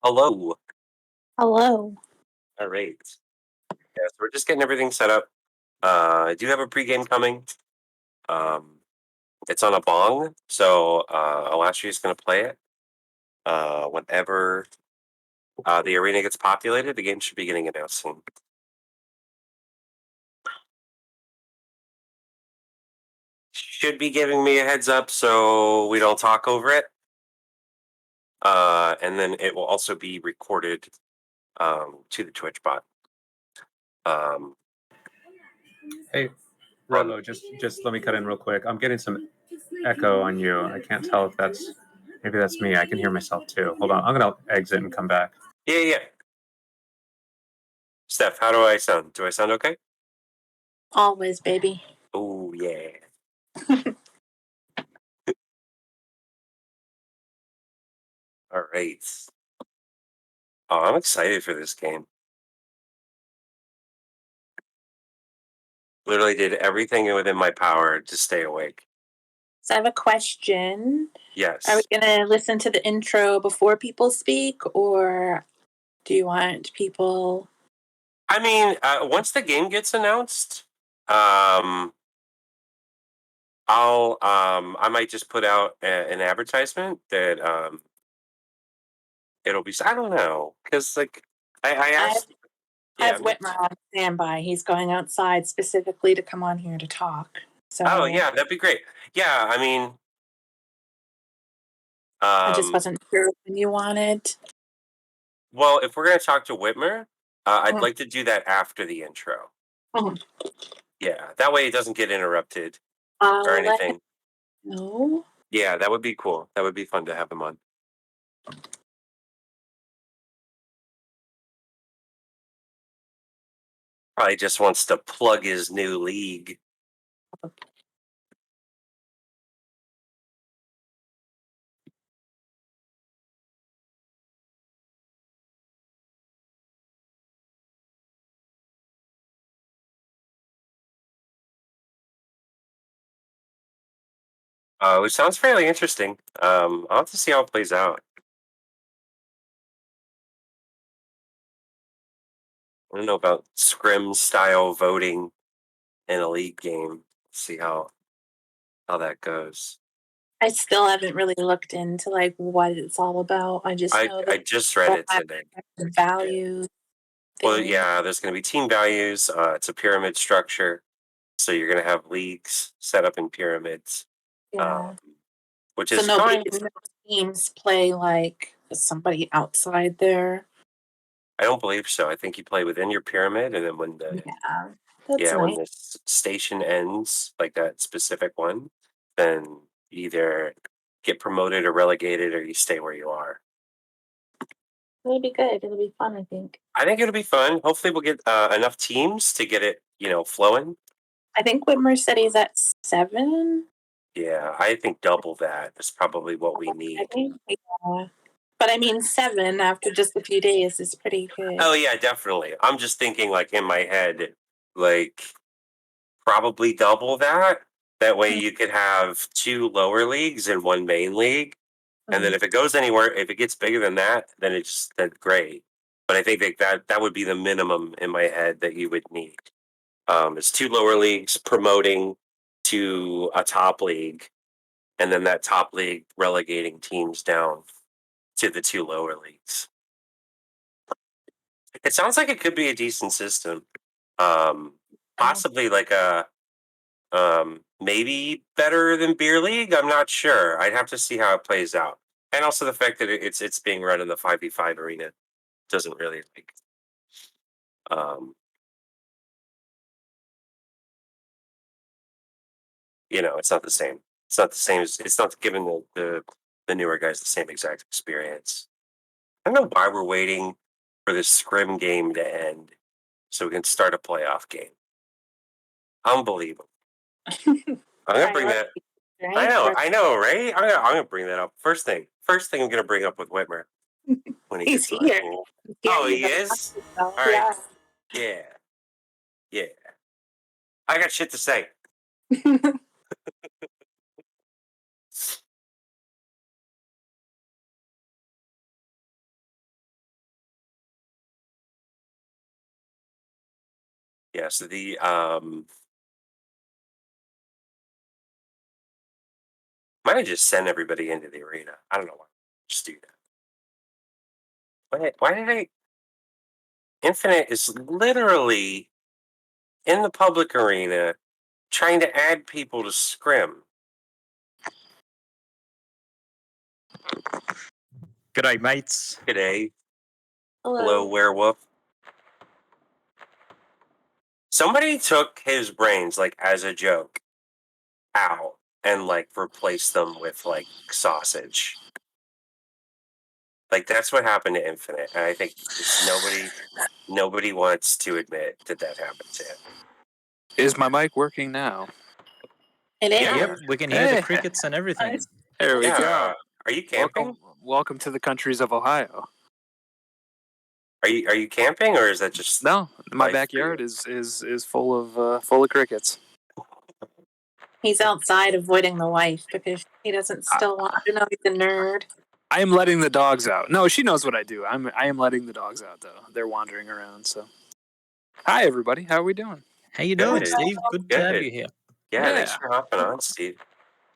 Hello. Hello. All right. Yeah, so we're just getting everything set up. I do have a pregame coming. Um, it's on a bong, so Alastri is going to play it. Whenever the arena gets populated, the game should be getting announced soon. Should be giving me a heads up so we don't talk over it. And then it will also be recorded to the Twitch bot. Um, Hey, on Rolo, just let me cut in real quick. I'm getting some echo on you. I can't tell if maybe that's me. I can hear myself too. Hold on. I'm gonna exit and come back. yeah. Steph, how do I sound? Do I sound okay? Always, baby. Oh yeah. All right. Oh, I'm excited for this game. Literally did everything within my power to stay awake. So I have a question. Are we Yes. going to listen to the intro before people speak, or do you want people? I mean, once the game gets announced, um, I might just put out an advertisement that it'll be. I don't know, because like I I have, asked. I Yeah. have Whitmer on standby. He's going outside specifically to come on here to talk. Oh So yeah, that'd be great. Yeah, I mean, I just um, wasn't sure when you wanted. well, if we're gonna talk to Whitmer, I'd Mhm. like to do that after the intro. Mhm. Yeah, that way it doesn't get interrupted or I'll let him anything. know. Yeah, that would be cool. That would be fun to have him on. Probably just wants to plug his new league. Which sounds fairly interesting. I'll have to see how it plays out. I don't know about scrim style voting in a league game. See how that goes. I still haven't really looked into like what it's all about. I just I know that I just read people it have today. the Yeah. value Well, thing. yeah. There's going to be team values. It's a pyramid structure, so you're going to have leagues set up in pyramids, um, Yeah. which So is kind. no teams play like somebody outside there. I don't believe so. I think you play within your pyramid, and then Yeah, that's when nice. this station ends, like that specific one, then you either get promoted or relegated, or you stay where you are. It'll be good. It'll be fun, I think. I think it'll be fun. Hopefully, we'll get enough teams to get it, flowing. I think Whitmer said he's at 7. Yeah, I think double that is probably what we need. Already? Yeah. But I mean, 7 after just a few days is pretty good. Oh yeah, definitely. I'm just thinking like in my head, like probably double that. That way you could have two lower leagues and one main league. And then Mhm. if it goes anywhere, if it gets bigger than that, then that's great. But I think that would be the minimum in my head that you would need. It's two lower leagues promoting to a top league, and then that top league relegating teams down to the two lower leagues. It sounds like it could be a decent system. Um, Yeah. Possibly like a maybe better than beer league. I'm not sure. I'd have to see how it plays out, and also the fact that it's being run in the 5v5 arena doesn't really like um, it's not the same. It's not the same as it's not giving the newer guys the same exact experience. I don't know why we're waiting for this scrim game to end so we can start a playoff game. Unbelievable. I'm gonna bring Priority, that. right? I know, right? I'm gonna bring that up. First thing I'm gonna bring up with Whitmer when he He's gets on here. here. He's here. Oh, You he better watch is. yourself. All right. Yeah. Yeah, yeah. I got shit to say. Yeah, so the might have just sent everybody into the arena. I don't know why. Just do that. Why did I? Infinite is literally in the public arena trying to add people to scrim. G'day, mates. Today, Hello. hello, werewolf. Somebody took his brains like as a joke out and like replaced them with like sausage. Like that's what happened to Infinite, and I think just nobody wants to admit that happened to him. Is my mic working now? It is. Yeah. Yep, we can hear the Hey. crickets and everything. There we Yeah. go. Are you camping? Welcome to the countries of Ohio. Are you camping, or is that just No, my life for backyard you? is full of crickets. He's outside avoiding the wife because he doesn't still want to know he's a nerd. I am letting the dogs out. No, she knows what I do. I am letting the dogs out though. They're wandering around. So, hi everybody. How are we doing? How you doing, Good. Steve? Good to have Good. you here. Yeah, thanks Yeah. for hopping on, Steve.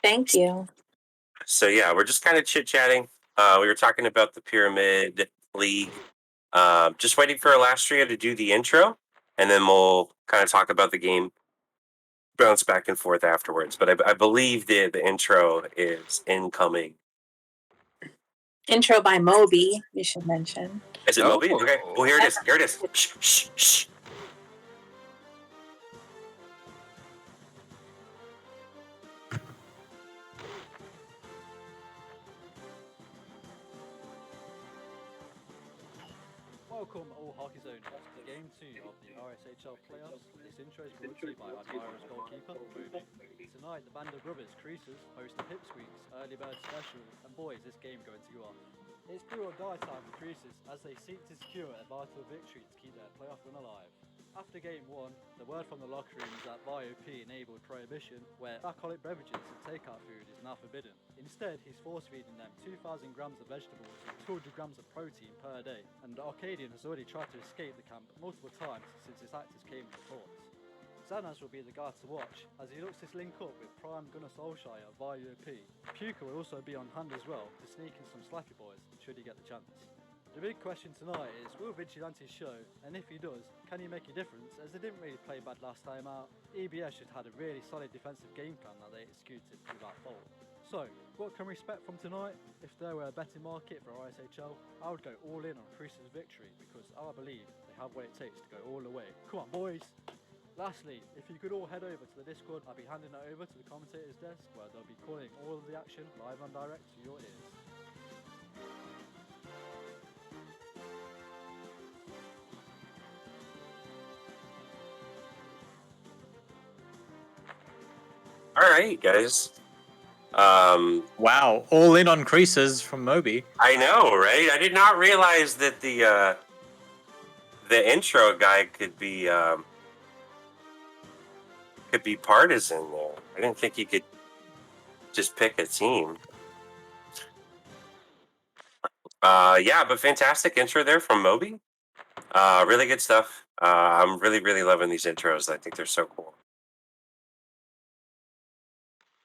Thank you. So yeah, we're just kind of chit chatting. We were talking about the Pyramid League. Just waiting for Alastria to do the intro, and then we'll kind of talk about the game, bounce back and forth afterwards. But I believe the intro is incoming. Intro by Moby, you should mention. Is it Moby? Okay. Oh, here it is. Here it is. Shh, shh, shh. Welcome all hockey zoners to Game 2 of the RSHL playoffs. This intro is brought to you by Admira's goalkeeper, Moby. Tonight, the band of brothers, Creasers, host the Pipsqueaks Early Bird Special, and boys, this game going to go on. It's do or die time for Creasers as they seek to secure a vital victory to keep their playoff run alive. After Game 1, the word from the locker room is that VOP enabled prohibition, where alcoholic beverages and takeout food is now forbidden. Instead, he's force-feeding them 2,000 grams of vegetables and 200 grams of protein per day, and Arcadian has already tried to escape the camp multiple times since his actors came in reports. Xanas will be the guy to watch, as he looks to link up with Prime Gunnar Solskjaer via UP. Puka will also be on hand as well to sneak in some slappy boys, should he get the chance. The big question tonight is, will Vigilantes show, and if he does, can he make a difference, as they didn't really play bad last time out. EBS should have had a really solid defensive game plan that they executed without fault. So, what can we expect from tonight? If there were a betting market for RSHL, I would go all in on Creasers' victory, because I believe they have what it takes to go all the way. Come on boys! Lastly, if you could all head over to the Discord, I'll be handing it over to the commentator's desk, where they'll be calling all of the action live and direct to your ears. All right, guys. Wow, all in on creases from Moby. I know, right? I did not realize that the intro guy could be partisan there. I didn't think he could just pick a team. Yeah, but fantastic intro there from Moby. Really good stuff. I'm really loving these intros. I think they're so cool.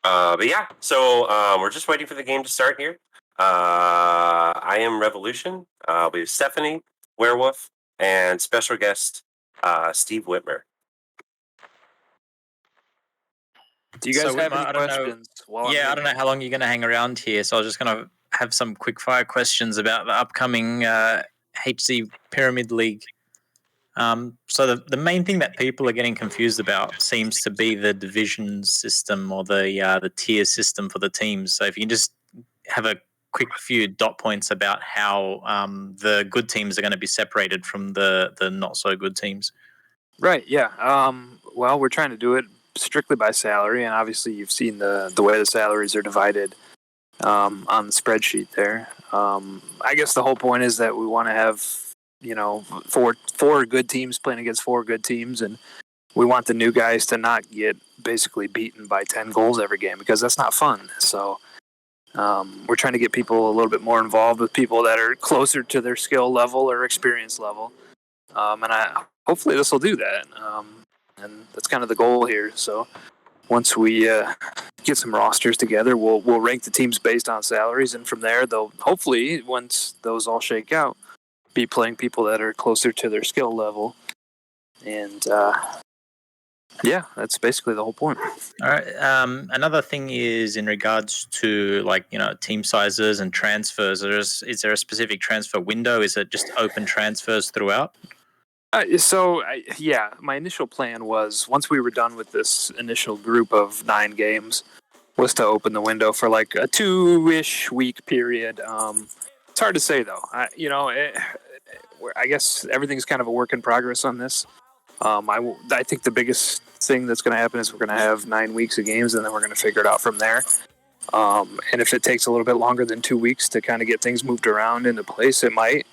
But yeah, so we're just waiting for the game to start here. I am Revolution. We have Stephanie, Werewolf, and special guest Steve Whitmer. Do you guys So, have I any don't know. questions? While I'm Yeah, I here? don't know how long you're going to hang around here, so I was just going to have some quick fire questions about the upcoming HC Pyramid League. So the main thing that people are getting confused about seems to be the division system or the tier system for the teams. So if you can just have a quick few dot points about how the good teams are going to be separated from the not so good teams. Right, yeah. Well, we're trying to do it strictly by salary, and obviously you've seen the way the salaries are divided on the spreadsheet there. I guess the whole point is that we want to have, four good teams playing against four good teams, and we want the new guys to not get basically beaten by 10 goals every game, because that's not fun. So we're trying to get people a little bit more involved with people that are closer to their skill level or experience level. And hopefully this will do that. and that's kind of the goal here. So once we get some rosters together, we'll rank the teams based on salaries, and from there, they'll hopefully, once those all shake out, be playing people that are closer to their skill level. And yeah, that's basically the whole point. All right. Another thing is in regards to team sizes and transfers. Is there a specific transfer window? Is it just open transfers throughout? Yeah, my initial plan was once we were done with this initial group of 9 games, was to open the window for like a 2-ish week period. It's hard to say though. I guess everything's kind of a work in progress on this. I think the biggest thing that's going to happen is we're going to have 9 weeks of games, and then we're going to figure it out from there. And if it takes a little bit longer than 2 weeks to kind of get things moved around into place, it might,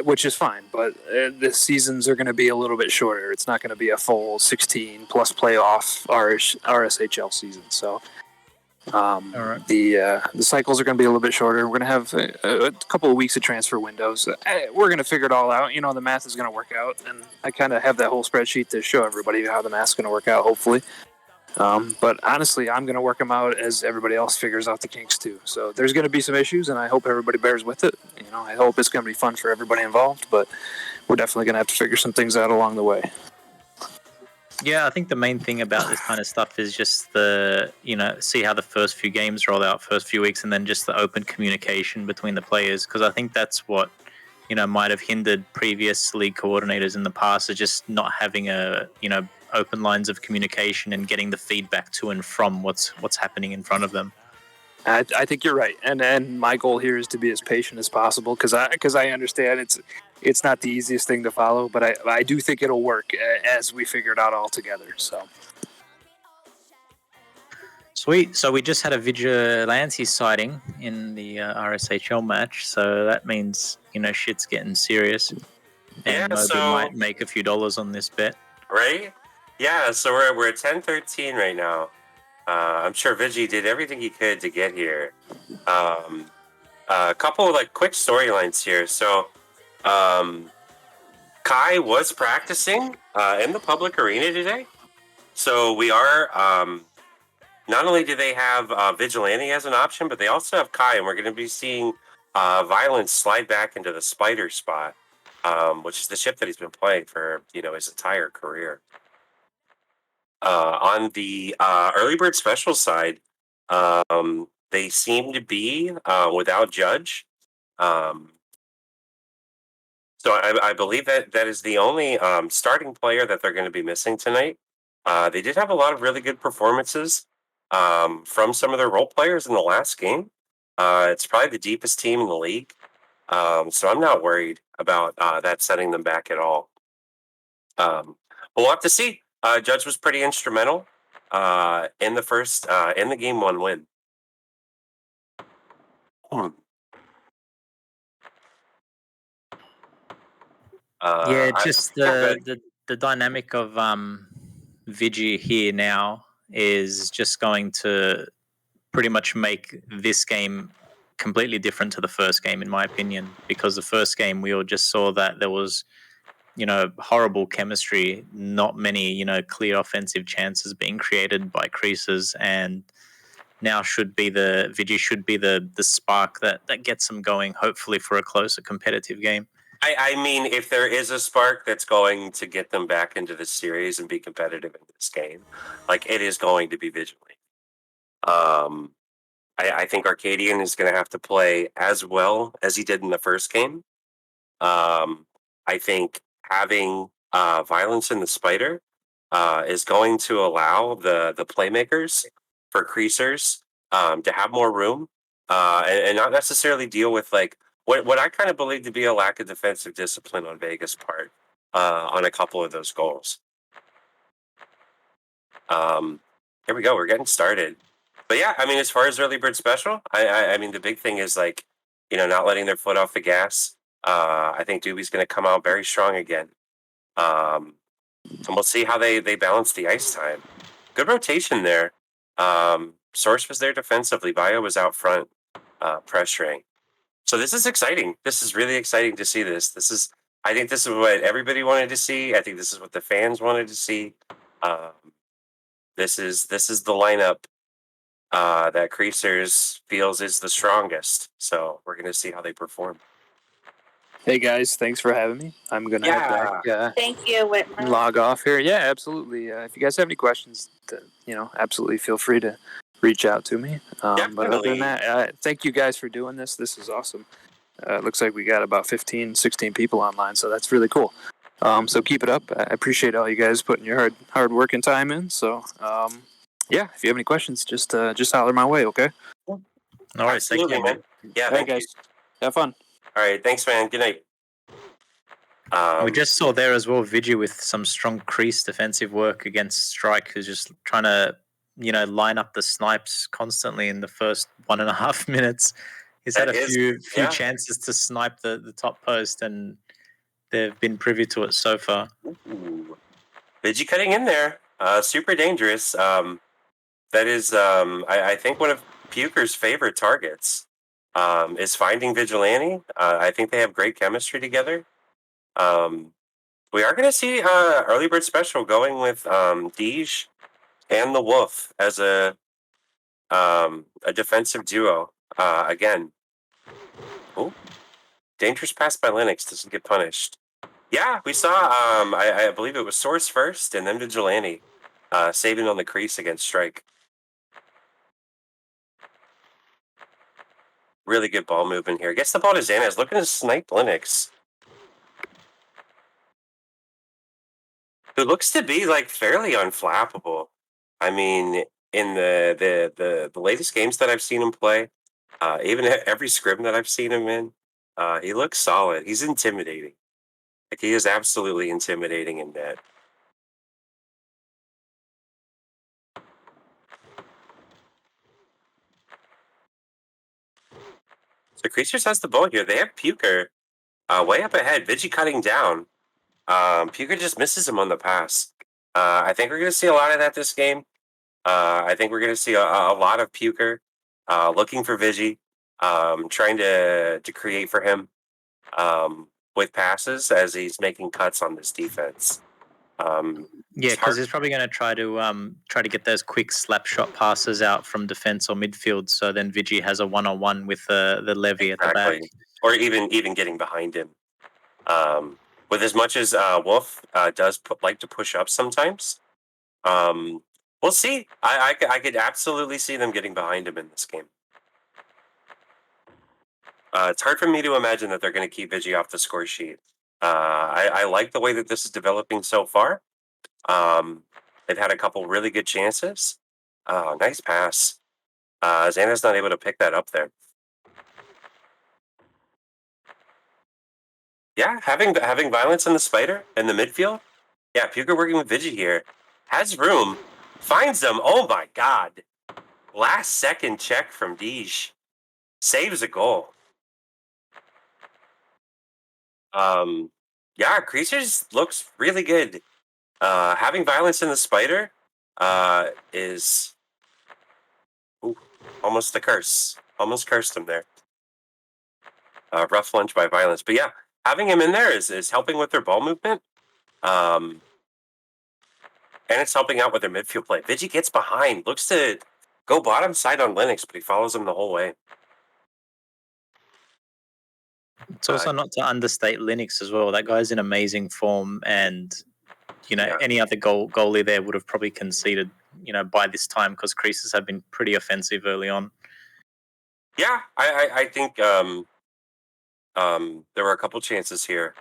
which is fine. But the seasons are going to be a little bit shorter. It's not going to be a full 16 plus playoff RSHL season. So right. the cycles are going to be a little bit shorter. We're going to have a couple of weeks of transfer windows. We're going to figure it all out. The math is going to work out, and I kind of have that whole spreadsheet to show everybody how the math's going to work out, hopefully. But honestly, I'm going to work them out as everybody else figures out the kinks too. So there's going to be some issues, and I hope everybody bears with it. I hope it's going to be fun for everybody involved, but we're definitely going to have to figure some things out along the way. Yeah, I think the main thing about this kind of stuff is just see how the first few games roll out, first few weeks, and then just the open communication between the players. Because I think that's what, might have hindered previous league coordinators in the past, is just not having open lines of communication and getting the feedback to and from what's happening in front of them. I think you're right, and my goal here is to be as patient as possible because I understand it's not the easiest thing to follow, but I do think it'll work as we figure it out all together. So sweet. So we just had a vigilante sighting in the RSHL match, so that means shit's getting serious, and Moby might make a few dollars on this bet, right? Yeah, so we're at 10-13 right now. I'm sure Vigi did everything he could to get here. A couple of quick storylines here. So, Kai was practicing in the public arena today. So we are. Not only do they have Vigilante as an option, but they also have Kai, and we're going to be seeing Violence slide back into the Spider spot, which is the ship that he's been playing for his entire career. On the early bird special side, they seem to be without Judge. So I believe that is the only starting player that they're going to be missing tonight. They did have a lot of really good performances from some of their role players in the last game. It's probably the deepest team in the league. So I'm not worried about that setting them back at all. But we'll have to see. Judge was pretty instrumental in the game 1 win. The dynamic of Vigi here now is just going to pretty much make this game completely different to the first game, in my opinion, because the first game we all just saw that there was horrible chemistry, not many clear offensive chances being created by Creasers, and now Vigi should be the spark that gets them going, hopefully for a closer competitive game. I mean, if there is a spark that's going to get them back into the series and be competitive in this game, it is going to be Vigilante. I think Arcadian is going to have to play as well as he did in the first game. I think having Violence in the Spider is going to allow the playmakers for Creasers to have more room and not necessarily deal with what I kind of believe to be a lack of defensive discipline on Vegas' part on a couple of those goals. Here we go. We're getting started. But yeah, I mean, as far as early bird special, I mean, the big thing is not letting their foot off the gas. I think Doobie's going to come out very strong again. And we'll see how they balance the ice time. Good rotation there. Source was there defensively. Bio was out front pressuring. So this is exciting. This is really exciting to see this. I think this is what everybody wanted to see. I think this is what the fans wanted to see. This is the lineup that Creasers feels is the strongest. So we're gonna see how they perform. Hey guys, thanks for having me. I'm gonna head back. Thank you, Whitmer. Log off here. Yeah, absolutely. If you guys have any questions, absolutely feel free to reach out to me. But other than Definitely. that, thank you guys for doing this. This is awesome. It looks like we got about 15, 16 people online, so that's really cool. So keep it up. I appreciate all you guys putting your hard work and time in. So yeah, if you have any questions, just holler my way, okay? No worries. Thank Absolutely, you. man. Yeah, All right, thank you. guys. Have fun. All right, thanks, man. Good night. We just saw there as well Vigi with some strong crease defensive work against Strike, who's just trying to, line up the snipes constantly in the first 1.5 minutes. He's had That a is- few yeah. chances to snipe the top post, and they've been privy to it so far. Ooh. Vigi cutting in there. Super dangerous. That is, I think one of Puker's favorite targets is finding Vigilante. I think they have great chemistry together. We are going to see Early Bird Special going with Deej and the Wolf as a defensive duo. Again, oh, dangerous pass by Linux doesn't get punished. Yeah, we saw, I believe it was Source first and then Vigilante saving on the crease against Strike. Really good ball movement here. Gets the ball to Xanaz, looking to snipe Linux, who looks to be like fairly unflappable. I mean, in the latest games that I've seen him play, even every scrim that I've seen him in, he looks solid. He's intimidating. Like, he is absolutely intimidating in net. So Creasers has the ball here. They have Puker way up ahead. Vigi cutting down. Puker just misses him on the pass. I think we're going to see a lot of that this game. I think we're going to see a lot of Puker looking for Vigi, trying to create for him with passes as he's making cuts on this defense. Yeah, It's because hard- he's probably going to try to get those quick slap shot passes out from defense or midfield. So then Vigi has a one-on-one with the levy at the back. Exactly. Or even getting behind him. With as much as Wolf does like to push up sometimes, we'll see. I could absolutely see them getting behind him in this game. It's hard for me to imagine that they're going to keep Vigi off the score sheet. I like the way that this is developing so far. They've had a couple really good chances. Nice pass. Xana's not able to pick that up there. Yeah, having violence in the spider in the midfield. Yeah, Puker working with Vigi here. Has room. Finds them. Oh my god. Last second check from Deej. Saves a goal. Yeah, Creasers looks really good. Having violence in the spider is almost the curse. Almost cursed him there. Rough lunge by violence. But yeah, having him in there is helping with their ball movement. And it's helping out with their midfield play. Vigi gets behind, looks to go bottom side on Linux, but he follows him the whole way. It's also not to understate Linux as well. That guy's in amazing form, and any other goalie there would have probably conceded, by this time, because Creases have been pretty offensive early on. Yeah, I think there were a couple chances here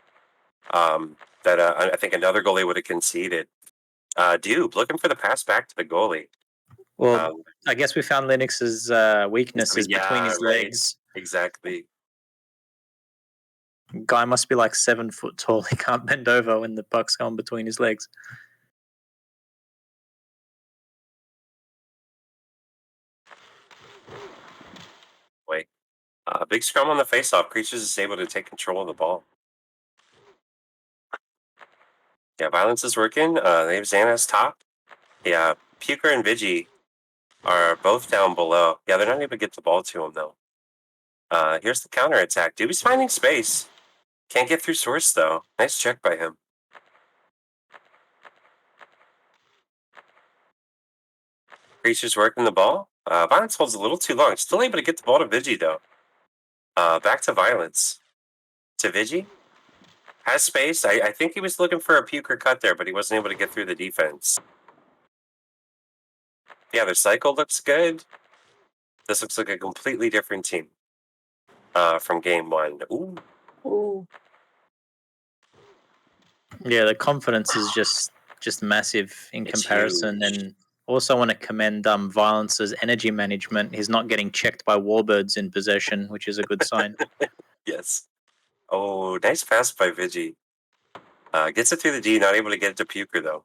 that I think another goalie would have conceded. Dube looking for the pass back to the goalie. Well, I guess we found Linux's weaknesses between his legs. Exactly. Guy must be like 7 foot tall. He can't bend over when the puck's going between his legs. Wait. Big scrum on the faceoff. Creatures is able to take control of the ball. Yeah, violence is working. They have Xana's top. Yeah, Puker and Vigi are both down below. Yeah, they're not able to get the ball to him, though. Here's the counter attack. Doobie's finding space. Can't get through Source, though. Nice check by him. Creasers working the ball. Violence holds a little too long. Still able to get the ball to Vigi, though. Back to Violence. To Vigi. Has space. I think he was looking for a puker cut there, but he wasn't able to get through the defense. Yeah, their cycle looks good. This looks like a completely different team from game 1. Ooh. Ooh. Yeah, the confidence is just massive in It's comparison, huge. and also want to commend Violence's energy management. He's not getting checked by warbirds in possession, which is a good sign. Yes. Oh, nice pass by Vigi. Gets it through the D, not able to get it to Puker, though.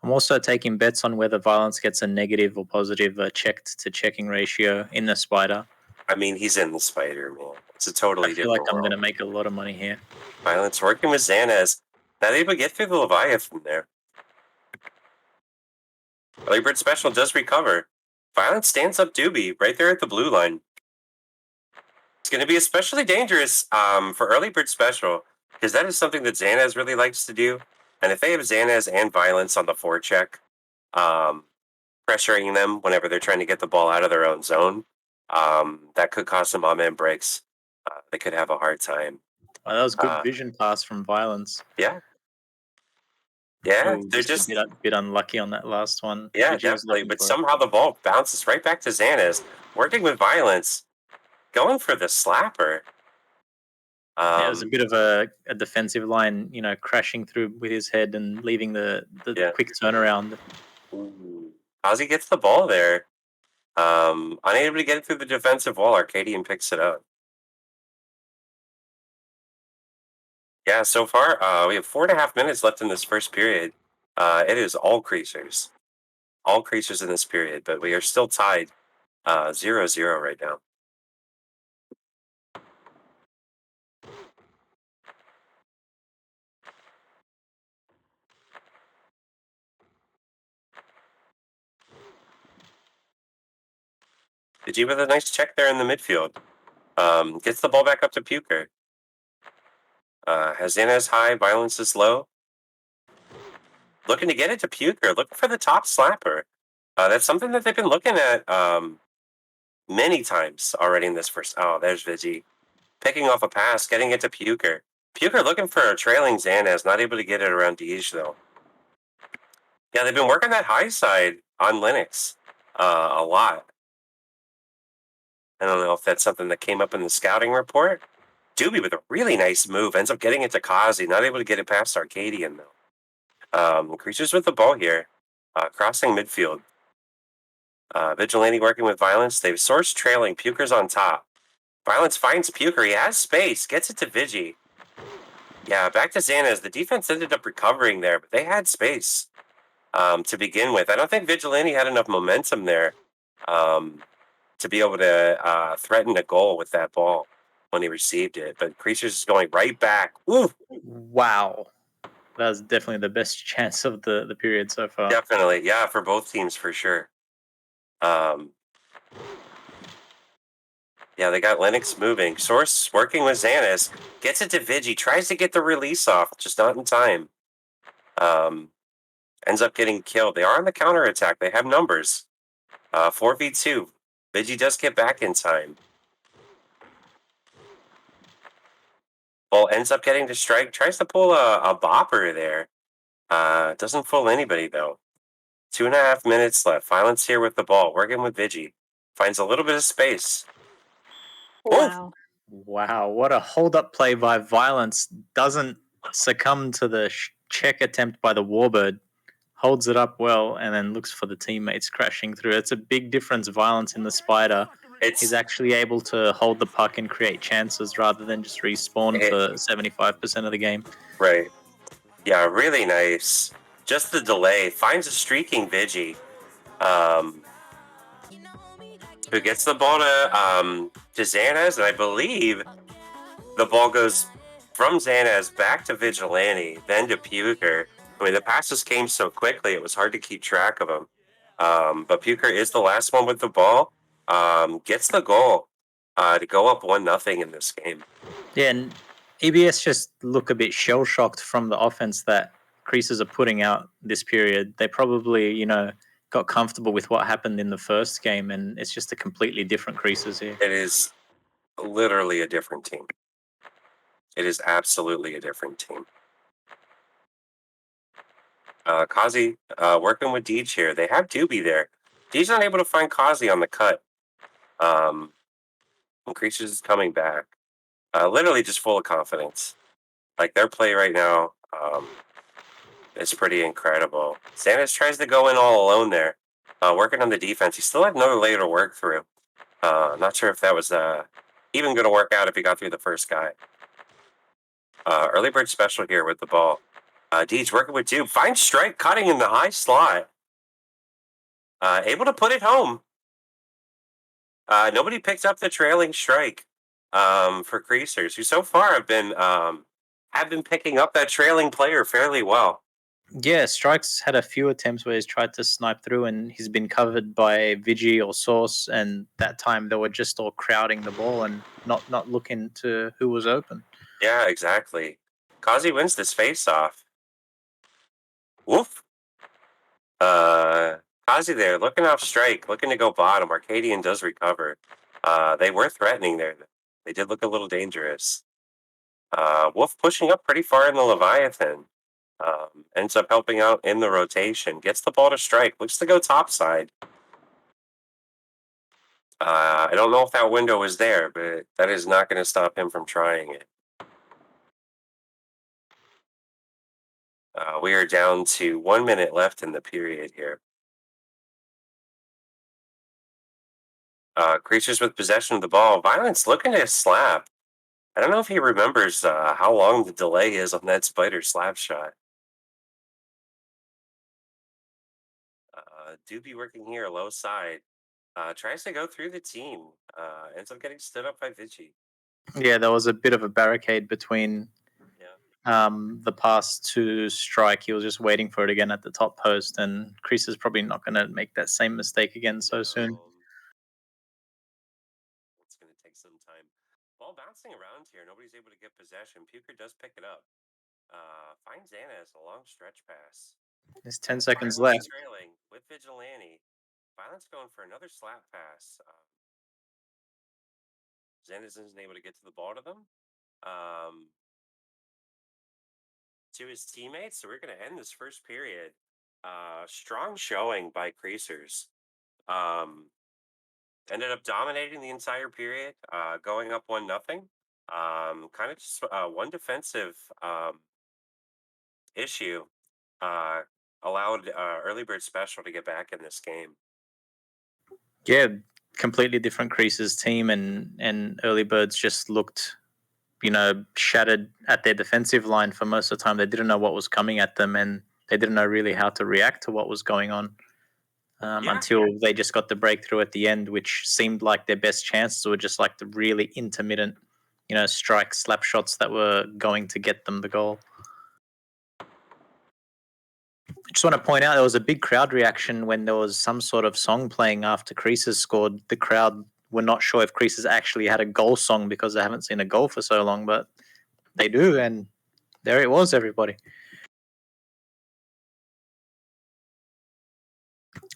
I'm also taking bets on whether Violence gets a negative or positive checked to checking ratio in the spider. I mean, he's in the spider, man. It's a I totally feel like different I'm world. going to make a lot of money here. Violence working with Xanaz. Not able to get through the Leviathan there. Early Bird Special does recover. Violence stands up Doobie right there at the blue line. It's going to be especially dangerous for Early Bird Special because that is something that Xanaz really likes to do. And if they have Xanaz and Violence on the forecheck, pressuring them whenever they're trying to get the ball out of their own zone, that could cause some on-man breaks. They could have a hard time. Oh, that was good vision pass from Violence. Yeah. Yeah, Oh, they're just a bit unlucky on that last one. Yeah, Vigi was definitely. looking But for it. somehow the ball bounces right back to Xanaz, working with Violence, going for the slapper. Yeah, it was a bit of a defensive line, crashing through with his head and leaving the Yeah. quick turnaround. Ooh. Ozzy gets the ball there. Unable to get it through the defensive wall. Arcadian picks it up. Yeah, so far, we have 4.5 minutes left in this first period. It is all Creasers. All Creasers in this period, but we are still tied 0-0 right now. Did you with a nice check there in the midfield? Gets the ball back up to Puker. Has Xanaz high, Violence is low. Looking to get it to Puker, looking for the top slapper. That's something that they've been looking at many times already in this first. Oh, there's Vigi. Picking off a pass, getting it to Puker. Puker looking for a trailing Xanaz, not able to get it around Deej, though. Yeah, they've been working that high side on Linux a lot. I don't know if that's something that came up in the scouting report. Doobie with a really nice move. Ends up getting it to Kazi. Not able to get it past Arcadian, though. Creatures with the ball here. Crossing midfield. Vigilante working with Violence. They've sourced trailing. Puker's on top. Violence finds Puker. He has space. Gets it to Vigi. Yeah, back to Xanaz. The defense ended up recovering there, but they had space to begin with. I don't think Vigilante had enough momentum there to be able to threaten a goal with that ball when he received it. But Creasers is going right back. Ooh, Wow. That was definitely the best chance of the period so far. definitely. Yeah, for both teams for sure. Yeah, they got Linux moving. Source working with Xanaz. Gets it to Vigi. Tries to get the release off. Just not in time. Ends up getting killed. They are on the counterattack. They have numbers. 4v2. Vigi does get back in time. Ball ends up getting to strike. Tries to pull a bopper there. Doesn't fool anybody, though. 2.5 minutes left. Violence here with the ball. Working with Vigi. Finds a little bit of space. Wow. Wow, what a hold-up play by Violence. Doesn't succumb to the check attempt by the Warbird. Holds it up well and then looks for the teammates crashing through. It's a big difference. Violence in the spider is actually able to hold the puck and create chances rather than just respawn for 75% of the game. Right. Yeah, really nice. Just the delay. Finds a streaking Vigi. Who gets the ball to Xanaz, and I believe the ball goes from Xanaz back to Vigilante, then to Puker. I mean, the passes came so quickly, it was hard to keep track of them. But Puker is the last one with the ball. Gets the goal to go up 1-0 in this game. Yeah, and EBS just look a bit shell shocked from the offense that Creasers are putting out this period. They probably, got comfortable with what happened in the first game, and it's just a completely different Creasers here. It is literally a different team. It is absolutely a different team. Kazi working with Deej here. They have Doobie there. Deej not able to find Kazi on the cut. And Creasers is coming back. Literally just full of confidence. Like their play right now is pretty incredible. Sanders tries to go in all alone there. Working on the defense. He still had another layer to work through. Not sure if that was even going to work out if he got through the first guy. Early bird special here with the ball. Deej working with Dube. Fine strike cutting in the high slot. Able to put it home. Nobody picked up the trailing strike for Creasers, who so far have been picking up that trailing player fairly well. Yeah, Strike's had a few attempts where he's tried to snipe through and he's been covered by Vigi or Source, and that time they were just all crowding the ball and not looking to who was open. Yeah, exactly. Kazi wins this face-off. Woof. Kazi there, looking off strike, looking to go bottom. Arcadian does recover. They were threatening there. They did look a little dangerous. Wolf pushing up pretty far in the Leviathan. Ends up helping out in the rotation. Gets the ball to strike. Looks to go topside. I don't know if that window is there, but that is not going to stop him from trying it. We are down to 1 minute left in the period here. Creatures with possession of the ball. Violence looking to slap. I don't know if he remembers how long the delay is on that spider slap shot. Doobie working here, low side. Tries to go through the team. Ends up getting stood up by Vici. Yeah, there was a bit of a barricade between Yeah. the pass to Strike. He was just waiting for it again at the top post, and Crease is probably not going to make that same mistake again so soon. It's going to take some time. Ball bouncing around here. Nobody's able to get possession. Puker does pick it up. Finds Anna as a long stretch pass. There's 10 Violence seconds finally left. trailing with Vigilante. Violence going for another slap pass. Xanaz isn't able to get to the ball to them. To his teammates. So we're going to end this first period. Strong showing by Creasers. Ended up dominating the entire period, going up 1-0. Kind of just one defensive issue allowed Early Bird Special to get back in this game. Yeah, completely different Creases team, and Early Birds just looked, shattered at their defensive line for most of the time. They didn't know what was coming at them, and they didn't know really how to react to what was going on until they just got the breakthrough at the end, which seemed like their best chances were just like the really intermittent, strike slap shots that were going to get them the goal. I just want to point out there was a big crowd reaction when there was some sort of song playing after Creases scored. The crowd were not sure if Creases actually had a goal song because they haven't seen a goal for so long, but they do, and there it was, everybody.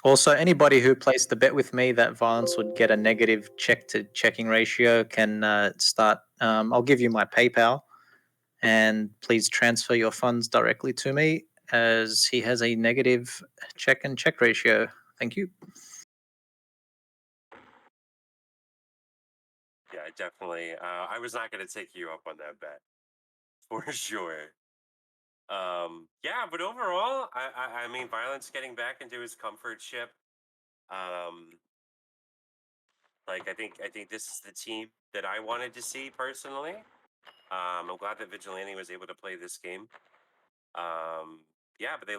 Also, anybody who placed the bet with me that Violence would get a negative check to checking ratio can start. I'll give you my PayPal, and please transfer your funds directly to me as he has a negative check and check ratio. Thank you. Yeah, definitely. I was not going to take you up on that bet for sure. Yeah, but overall, I mean, Violence getting back into his comfort ship. Like I think this is the team that I wanted to see personally. I'm glad that Vigilante was able to play this game. Yeah, but they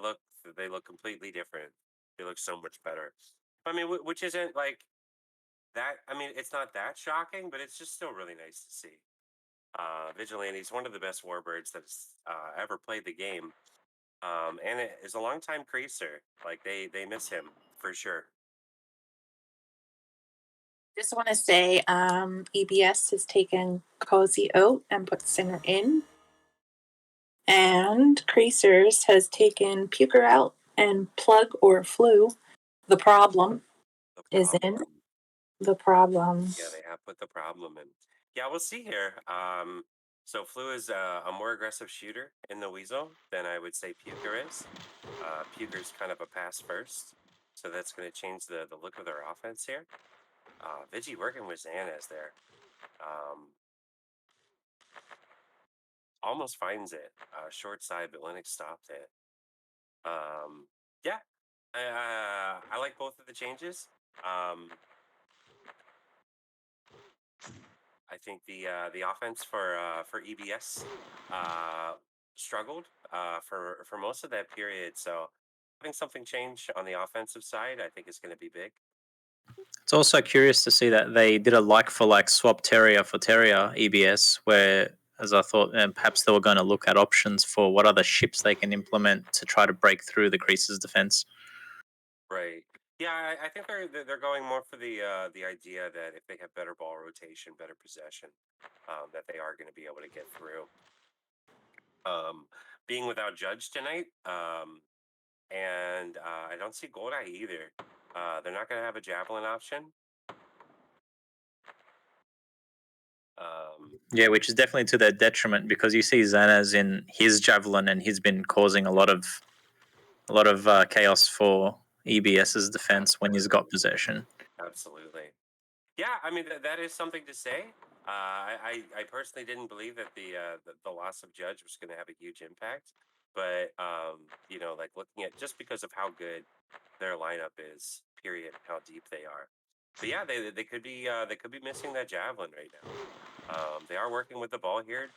look completely different. They look so much better. I mean, which isn't like that. I mean, it's not that shocking, but it's just still really nice to see. Vigilante is one of the best warbirds that's ever played the game, and it is a longtime creaser. Like they miss him for sure. Just want to say EBS has taken Cozy out and put Singer in. And Creasers has taken Puker out and Plug or Flu. The problem The is in. problem. The problem. Yeah, they have put the problem in. Yeah, we'll see here. So Flu is a more aggressive shooter in the Weasel than I would say Puker is. Puker's kind of a pass first, so that's going to change the look of their offense here. Vigi working with Xanaz there. Almost finds it. Short side, but Linux stopped it. Yeah, I like both of the changes. I think the offense for EBS struggled for most of that period. So having something change on the offensive side, I think is going to be big. It's also curious to see that they did a like for like swap Terrier for Terrier EBS, where, as I thought, perhaps they were going to look at options for what other ships they can implement to try to break through the Creases defense. Right. Yeah, I think they're going more for the idea that if they have better ball rotation, better possession, that they are going to be able to get through. Being without Judge tonight, and I don't see Goldeye either. They're not going to have a Javelin option. Yeah, which is definitely to their detriment because you see Xanaz in his Javelin and he's been causing a lot of chaos for EBS's defense when he's got possession. Absolutely. Yeah, I mean that is something to say. I personally didn't believe that the loss of Judge was going to have a huge impact, but you know, like looking at just because of how good their lineup is, period, how deep they are. But yeah, they could be missing that Javelin right now. They are working with the ball here.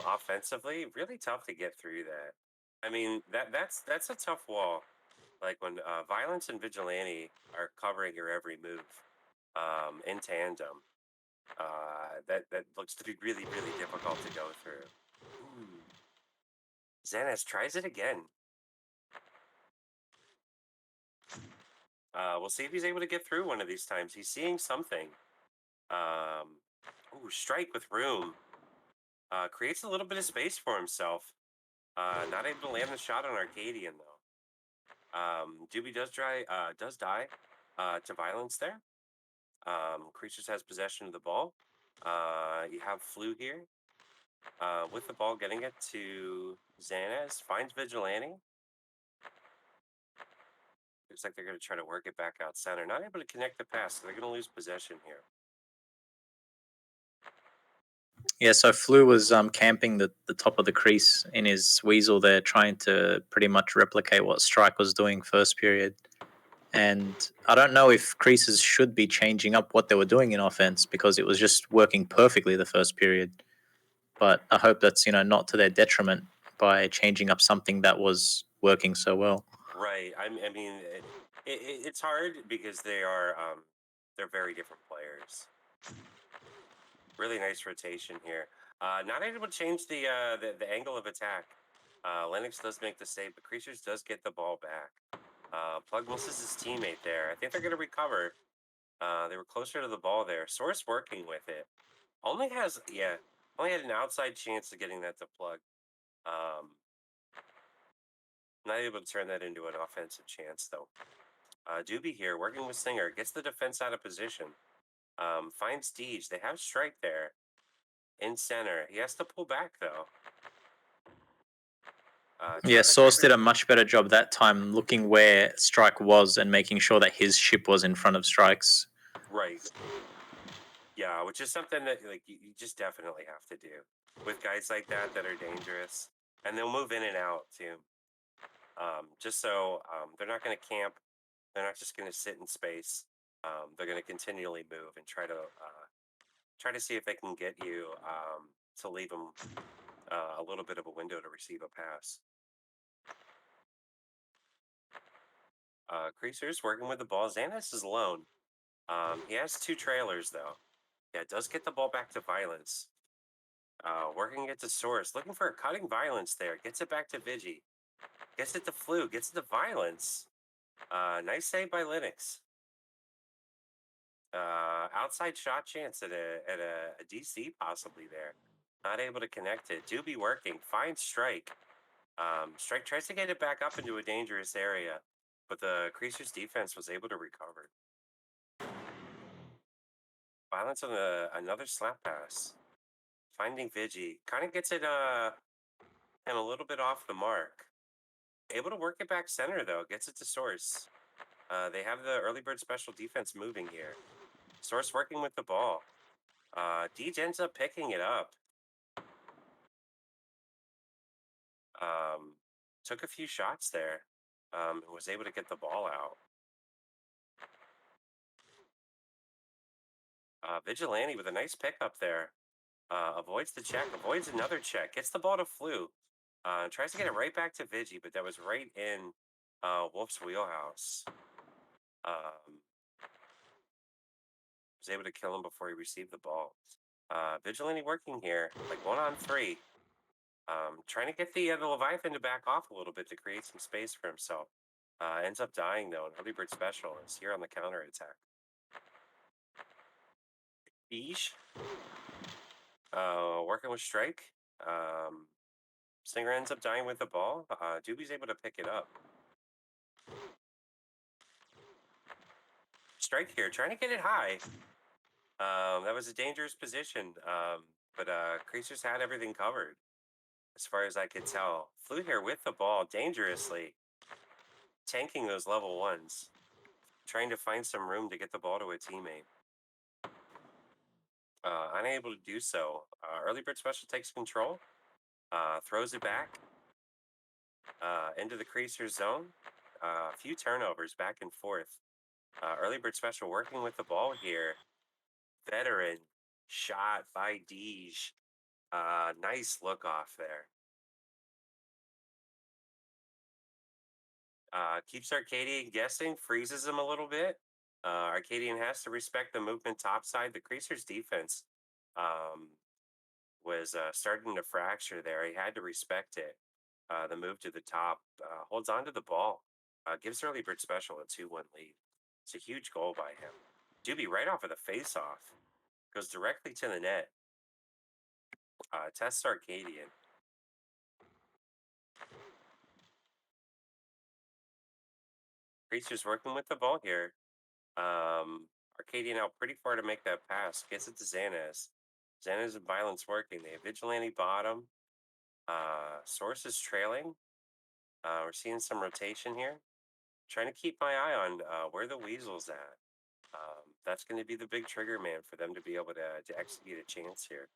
Offensively, really tough to get through that. I mean that's a tough wall. Like when Violence and Vigilante are covering your every move in tandem, that looks to be really difficult to go through. Ooh. Xanaz tries it again. We'll see if he's able to get through one of these times. He's seeing something. Ooh, strike with room. Creates a little bit of space for himself. Not able to land the shot on Arcadian though. Doobie does die to Violence there. Creatures has possession of the ball. You have Flu here. With the ball, getting it to Xanaz. Finds Vigilante. Looks like they're going to try to work it back out center. Not able to connect the pass, so they're going to lose possession here. Yeah, so Flu was camping the top of the crease in his Weasel there, trying to pretty much replicate what Strike was doing first period. And I don't know if Creases should be changing up what they were doing in offense because it was just working perfectly the first period. But I hope that's, not to their detriment by changing up something that was working so well. Right. I mean, it's hard because they're very different players. Really nice rotation here. Not able to change the angle of attack. Lennox does make the save, but Creasers does get the ball back. Plug misses his teammate there. I think they're going to recover. They were closer to the ball there. Source working with it. Only had an outside chance of getting that to Plug. Not able to turn that into an offensive chance though. Doobie here working with Singer gets the defense out of position. Finds Deej. They have Strike there in center. He has to pull back though. Yeah, Source did a much better job that time looking where Strike was and making sure that his ship was in front of Strike's. Right. Yeah, which is something that like you just definitely have to do with guys like that are dangerous, and they'll move in and out too. Just so they're not going to camp. They're not just going to sit in space. They're going to continually move and try to see if they can get you to leave them a little bit of a window to receive a pass. Creasers working with the ball. Xanaz is alone. He has two trailers though. Yeah, does get the ball back to Violence. Working it to Source. Looking for a cutting Violence there. Gets it back to Vigi. Gets it to Flu. Gets it to Violence. Nice save by Linux. Outside shot chance at a DC possibly there. Not able to connect it. Doobie working. Fine strike. Strike tries to get it back up into a dangerous area, but the Creasers defense was able to recover. Violence on another slap pass. Finding Vigi. Kind of gets it and a little bit off the mark. Able to work it back center though. Gets it to Source. They have the early bird special defense moving here. Source working with the ball. Deej ends up picking it up. Took a few shots there. And was able to get the ball out. Vigilante with a nice pickup there. Avoids the check, avoids another check, gets the ball to Flu. Tries to get it right back to Vigi, but that was right in Wolf's wheelhouse. Was able to kill him before he received the ball. Vigilante working here, like 1-on-3. Trying to get the Leviathan to back off a little bit to create some space for himself. Ends up dying though, and Early Bird Special is here on the counter attack. Beige. Working with Strike. Singer ends up dying with the ball. Doobie's able to pick it up. Strike here, trying to get it high. That was a dangerous position, but Creasers had everything covered, as far as I could tell. Flew here with the ball dangerously, tanking those level ones, trying to find some room to get the ball to a teammate. Unable to do so. Early Bird Special takes control, throws it back into the Creaser zone. A few turnovers back and forth. Early Bird Special working with the ball here. Veteran shot by Deej. Nice look off there. Keeps Arcadian guessing, freezes him a little bit. Arcadian has to respect the movement topside. The Creasers defense was starting to fracture there. He had to respect it. The move to the top, holds on to the ball, gives Early Bird Special a 2-1 lead. It's a huge goal by him. Doobie right off of the face-off. Goes directly to the net. Tests Arcadian. Creasers working with the ball here. Arcadian out pretty far to make that pass. Gets it to Xanaz. Xanaz and Violence working. They have Vigilante bottom. Source is trailing. We're seeing some rotation here. Trying to keep my eye on where the Weasel's at. That's going to be the big trigger man for them to be able to execute a chance here.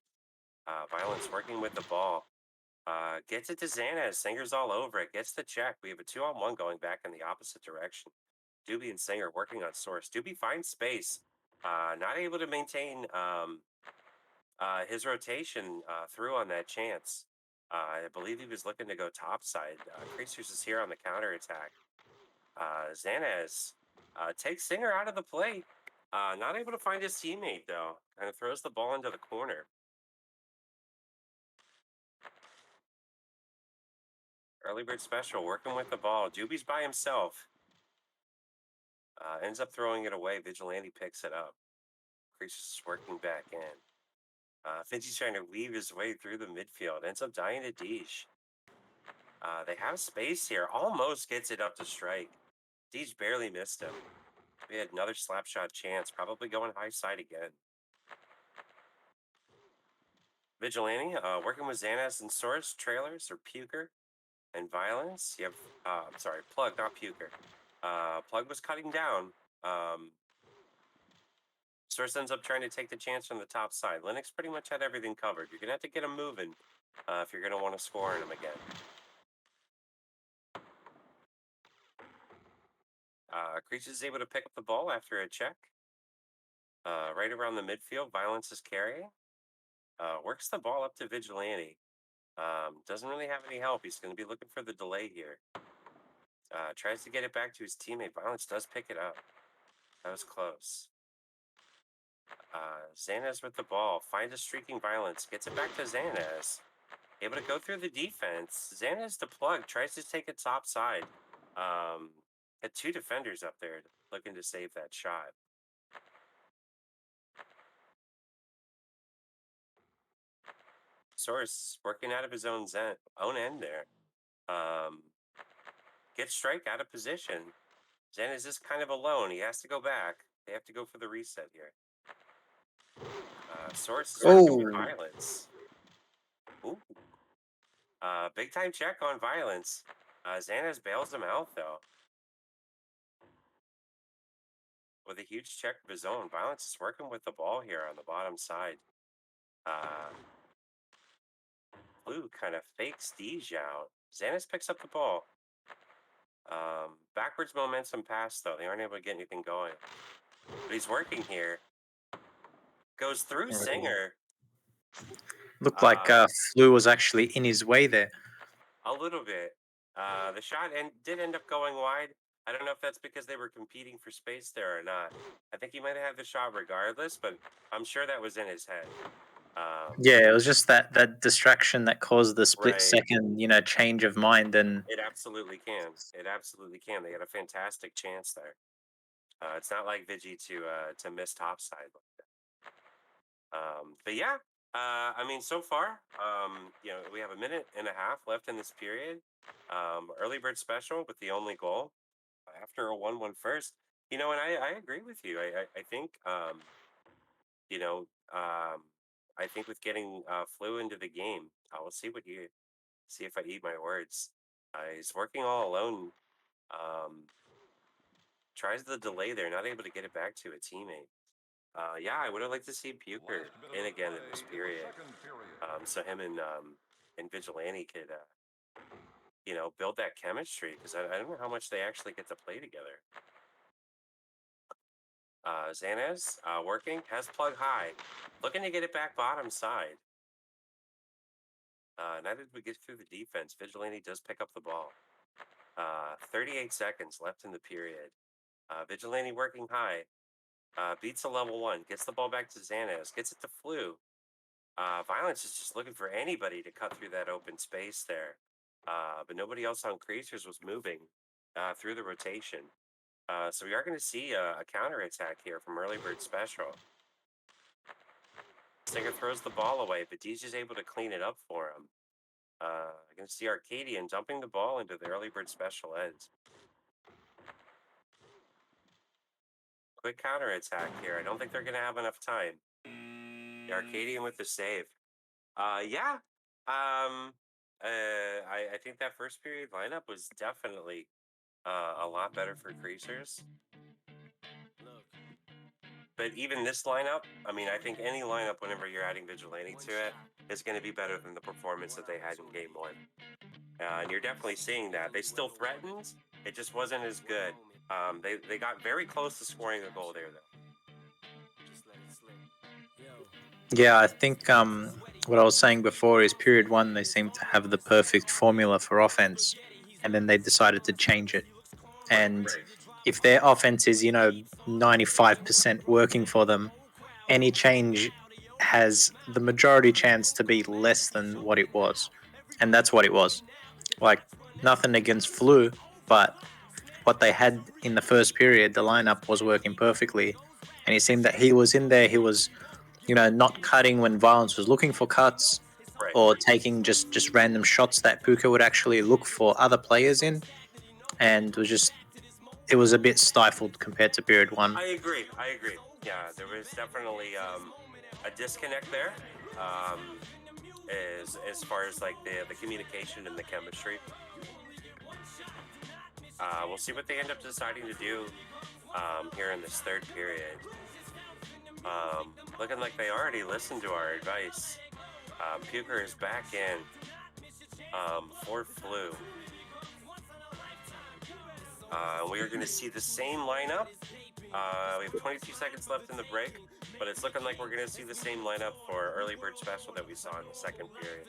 Violence working with the ball. Gets it to Xanaz. Singer's all over it. Gets the check. We have a 2-on-1 going back in the opposite direction. Doobie and Singer working on Source. Doobie finds space. Not able to maintain his rotation through on that chance. I believe he was looking to go topside. Creasers is here on the counterattack. Xanaz takes Singer out of the play. Not able to find his teammate, though. And throws the ball into the corner. Early Bird Special working with the ball. Doobie's by himself. Ends up throwing it away. Vigilante picks it up. Creasers is working back in. Finchie's trying to weave his way through the midfield. Ends up dying to Deej. They have space here. Almost gets it up to Strike. Deej barely missed him. We had another slap shot chance. Probably going high side again. Vigilante working with Xanaz and Source. Trailers or Puker and Violence. You have, I'm sorry, Plug, not Puker. Plug was cutting down. Source ends up trying to take the chance from the top side. Linux pretty much had everything covered. You're going to have to get him moving if you're going to want to score on him again. Creasers is able to pick up the ball after a check. Right around the midfield, Violence is carrying. Works the ball up to Vigilante. Doesn't really have any help. He's going to be looking for the delay here. Tries to get it back to his teammate. Violence does pick it up. That was close. Xanaz with the ball. Finds a streaking Violence. Gets it back to Xanaz. Able to go through the defense. Xanaz to Plug. Tries to take it top side. Had two defenders up there looking to save that shot. Source working out of his own end there. Gets strike out of position. Zen is just kind of alone. He has to go back. They have to go for the reset here. Source is working with Oh, Violence. Ooh. Big time check on Violence. Xana's bails him out though. With a huge check of his own. Violence is working with the ball here on the bottom side. Blue kind of fakes Deej out. Xanis picks up the ball. Backwards momentum pass though. They aren't able to get anything going. But he's working here. Goes through Singer. looked like Flu was actually in his way there. A little bit. The shot did end up going wide. I don't know if that's because they were competing for space there or not. I think he might have had the shot regardless, but I'm sure that was in his head. Yeah, it was just that distraction that caused the split Right. second, change of mind. And It absolutely can. It absolutely can. They had a fantastic chance there. It's not like Vigi to miss topside like that. But yeah, I mean, so far, we have a minute and a half left in this period. Early bird special with the only goal after a 1-1 first. And I agree with you. I think I think with getting Flu into the game, we'll see if I eat my words. He's working all alone. Tries the delay there, not able to get it back to a teammate. Yeah, I would have liked to see Puker in again in this period. So him and Vigilante could build that chemistry, because I don't know how much they actually get to play together. Xanez working, has plug high, looking to get it back bottom side. Now that we get through the defense, Vigilante does pick up the ball. 38 seconds left in the period. Vigilante working high. Beats a level 1. Gets the ball back to Xanez. Gets it to Flu. Violence is just looking for anybody to cut through that open space there. But nobody else on Creasers was moving through the rotation. So we are going to see a counterattack here from Early Bird Special. Stinger throws the ball away, but Deej is able to clean it up for him. I can see Arcadian dumping the ball into the Early Bird Special ends. Quick counterattack here. I don't think they're going to have enough time. The Arcadian with the save. Yeah. I think that first period lineup was definitely a lot better for Creasers. But even this lineup, I mean, I think any lineup, whenever you're adding Vigilante to it, is going to be better than the performance that they had in Game 1. And you're definitely seeing that. They still threatened. It just wasn't as good. They got very close to scoring a goal there, though. yeah, I think what I was saying before is period 1, they seemed to have the perfect formula for offense, and then they decided to change it. And if their offense is 95% working for them, any change has the majority chance to be less than what it was. And that's what it was. Like, nothing against Flu, but what they had in the first period, the lineup was working perfectly. And it seemed that he was in there, he was, not cutting when Violence was looking for cuts, Right. or taking just random shots that Puka would actually look for other players in. And it was a bit stifled compared to period 1. I agree. Yeah, there was definitely a disconnect there, as far as like the communication and the chemistry. We'll see what they end up deciding to do here in this third period. Looking like they already listened to our advice. Puker is back in for Flu. We are going to see the same lineup. We have 22 seconds left in the break, but it's looking like we're going to see the same lineup for Early Bird Special that we saw in the second period.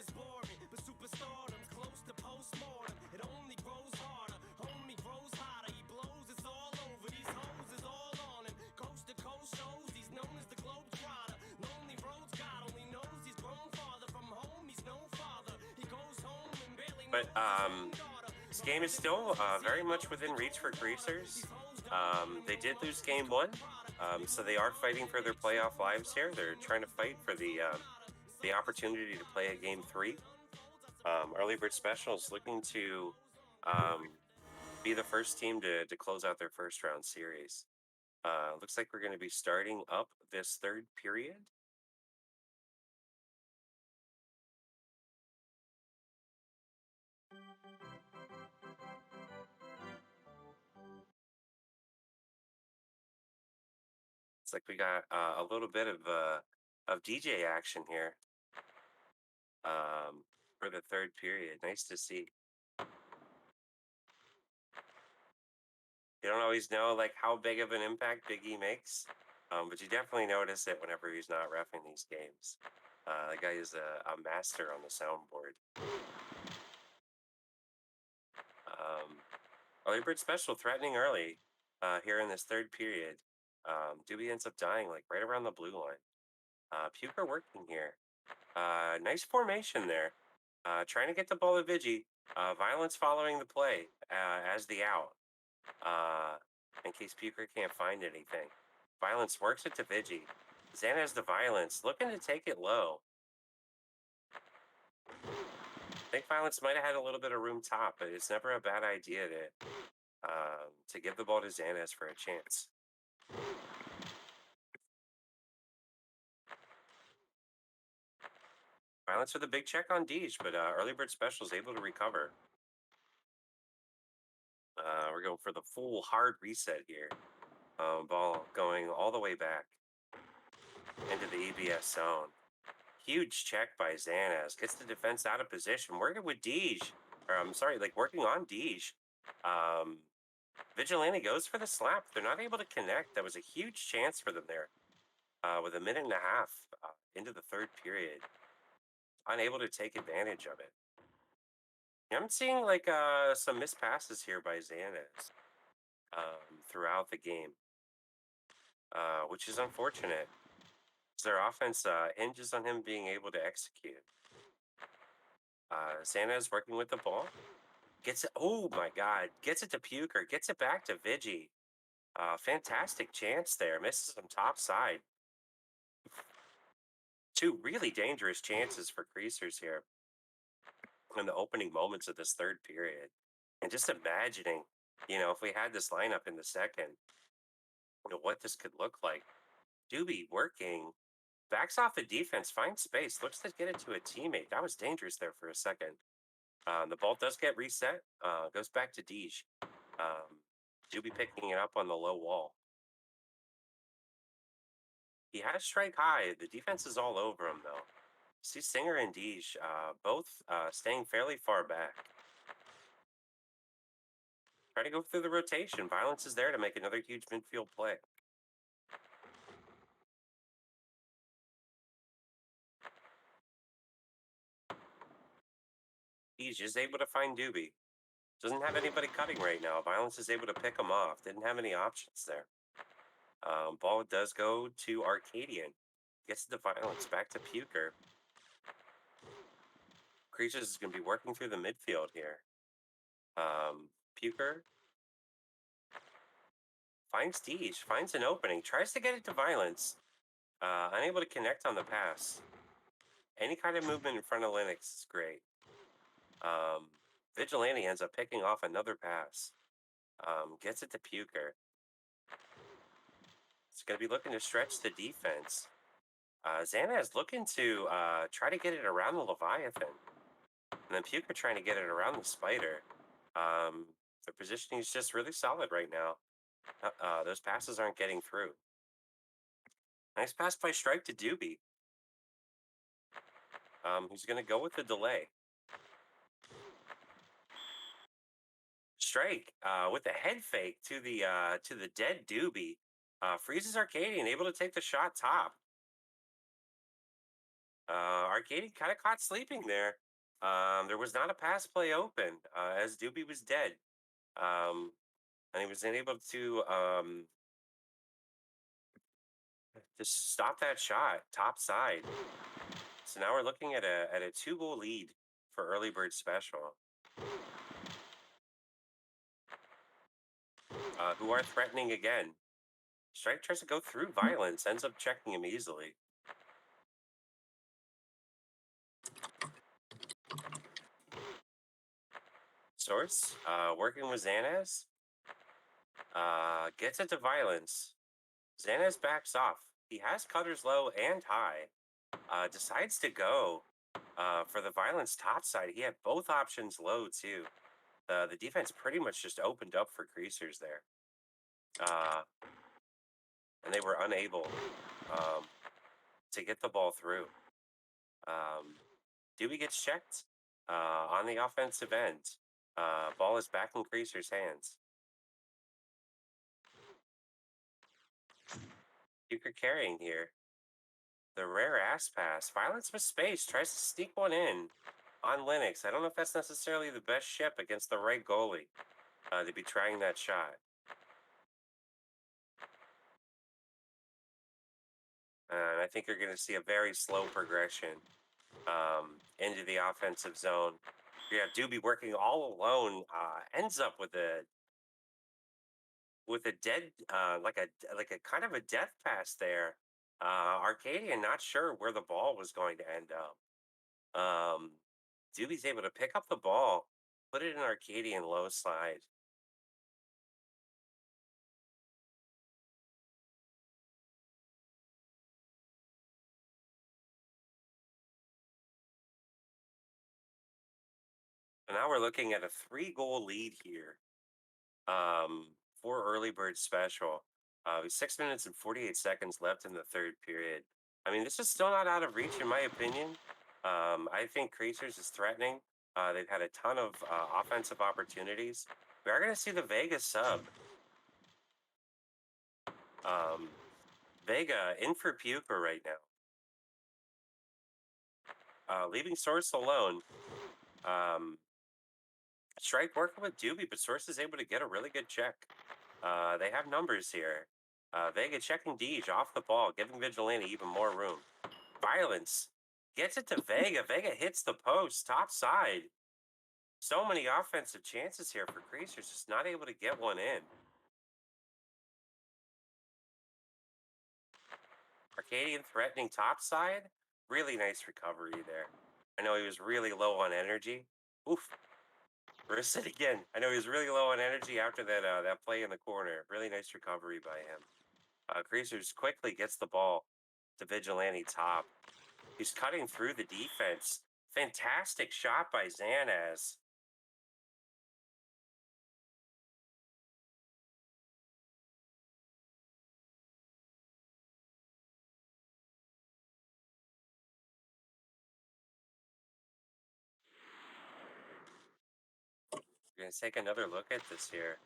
But this game is still very much within reach for Creasers. They did lose Game 1, so they are fighting for their playoff lives here. They're trying to fight for the the opportunity to play a game 3. Early Bird Specials looking to be the first team to close out their first round series. Looks like we're going to be starting up this third period. It's like we got a little bit of DJ action here for the third period. Nice to see. You don't always know like how big of an impact Big E makes, but you definitely notice it whenever he's not reffing these games. The guy is a master on the soundboard. Early Bird Special threatening early here in this third period. Doobie ends up dying like right around the blue line. Puker working here. Nice formation there. Trying to get the ball to Vigi. Violence following the play as the out. In case Puker can't find anything. Violence works it to Vigi. Xan has the Violence, looking to take it low. I think Violence might have had a little bit of room top, but it's never a bad idea to give the ball to Xanaz for a chance. Violence with a big check on Deej, but Early Bird Special is able to recover. We're going for the full hard reset here. Ball going all the way back into the EBS zone. Huge check by Xanaz. Gets the defense out of position. Working with Deej. Or I'm sorry, like working on Deej. Vigilante goes for the slap. They're not able to connect. That was a huge chance for them there. With a minute and a half into the third period. Unable to take advantage of it. I'm seeing like some missed passes here by Xanaz throughout the game, which is unfortunate. Their offense hinges on him being able to execute. Xanaz working with the ball. Gets it. Oh my God. Gets it to Puker. Gets it back to Vigi. Fantastic chance there. Misses him top side. Two really dangerous chances for Creasers here in the opening moments of this third period. And just imagining, if we had this lineup in the second, what this could look like. Doobie working, backs off the defense, finds space, looks to get it to a teammate. That was dangerous there for a second. The ball does get reset, goes back to Deej. Doobie picking it up on the low wall. He has strike high. The defense is all over him, though. See Singer and Deej both staying fairly far back. Try to go through the rotation. Violence is there to make another huge midfield play. Deej is able to find Doobie. Doesn't have anybody cutting right now. Violence is able to pick him off. Didn't have any options there. Ball does go to Arcadian. Gets the Violence back to Puker. Creasers is going to be working through the midfield here. Puker finds Deej, finds an opening, tries to get it to Violence. Unable to connect on the pass. Any kind of movement in front of Linux is great. Vigilante ends up picking off another pass. Gets it to Puker. It's going to be looking to stretch the defense. Xana is looking to try to get it around the Leviathan. And then Puker trying to get it around the Spider. Their positioning is just really solid right now. Those passes aren't getting through. Nice pass by Strike to Doobie. Who's going to go with the delay. Strike with a head fake to the dead Doobie. Freezes Arcadian, able to take the shot top. Arcadian kind of caught sleeping there. There was not a pass play open as Doobie was dead. And he was unable to stop that shot top side. So now we're looking at a 2-goal lead for Early Bird Special. Who are threatening again. Strike tries to go through Violence, ends up checking him easily. Source, working with Xanaz. Gets it to Violence. Xanaz backs off. He has cutters low and high. Decides to go for the Violence top side. He had both options low too. The defense pretty much just opened up for Creasers there. And they were unable to get the ball through. Doobie gets checked on the offensive end. Ball is back in Creasers' hands. Duker carrying here. The rare ass pass. Violence with space. Tries to sneak one in on Linux. I don't know if that's necessarily the best ship against the right goalie to be trying that shot. And I think you're going to see a very slow progression into the offensive zone. Yeah, Doobie working all alone. Ends up with a dead like a kind of a death pass there. Arcadian not sure where the ball was going to end up. Doobie's able to pick up the ball, put it in Arcadian low slide. And now we're looking at a 3-goal lead here for Early Bird Special. With 6 minutes and 48 seconds left in the third period. I mean, this is still not out of reach, in my opinion. I think Creasers is threatening. They've had a ton of offensive opportunities. We are going to see the Vega sub. Vega in for Puker right now. Leaving Source alone. Strike working with Doobie, but Source is able to get a really good check. They have numbers here. Vega checking Deej off the ball, giving Vigilante even more room. Violence gets it to Vega. Vega hits the post, top side. So many offensive chances here for Creasers, just not able to get one in. Arcadian threatening top side. Really nice recovery there. I know he was really low on energy. Oof. Risk it again. I know he was really low on energy after that play in the corner. Really nice recovery by him. Creasers quickly gets the ball to Vigilante top. He's cutting through the defense. Fantastic shot by Xanaz. We're going to take another look at this here.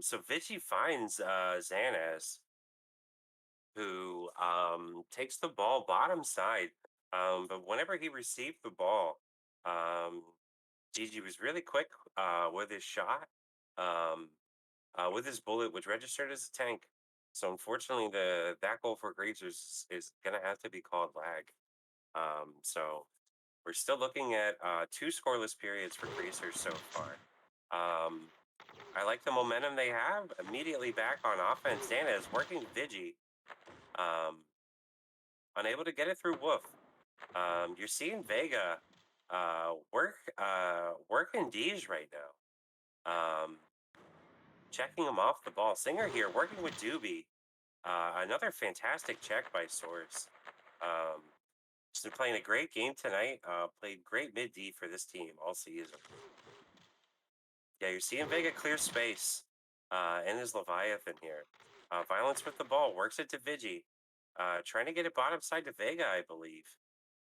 So Vici finds Xanaz, who takes the ball bottom side. But whenever he received the ball, Gigi was really quick with his shot, with his bullet, which registered as a tank. So unfortunately, that goal for Creasers is going to have to be called lag. So we're still looking at 2 scoreless periods for Creasers so far. I like the momentum they have. Immediately back on offense. Dana is working Vigi. Unable to get it through Wolf. You're seeing Vega working Deej right now. Checking him off the ball. Singer here working with Doobie. Another fantastic check by Source. Just been playing a great game tonight. Played great mid D for this team all season. Yeah, you're seeing Vega clear space and his Leviathan here. Violence with the ball, works it to Vigi. Trying to get it bottom side to Vega, I believe.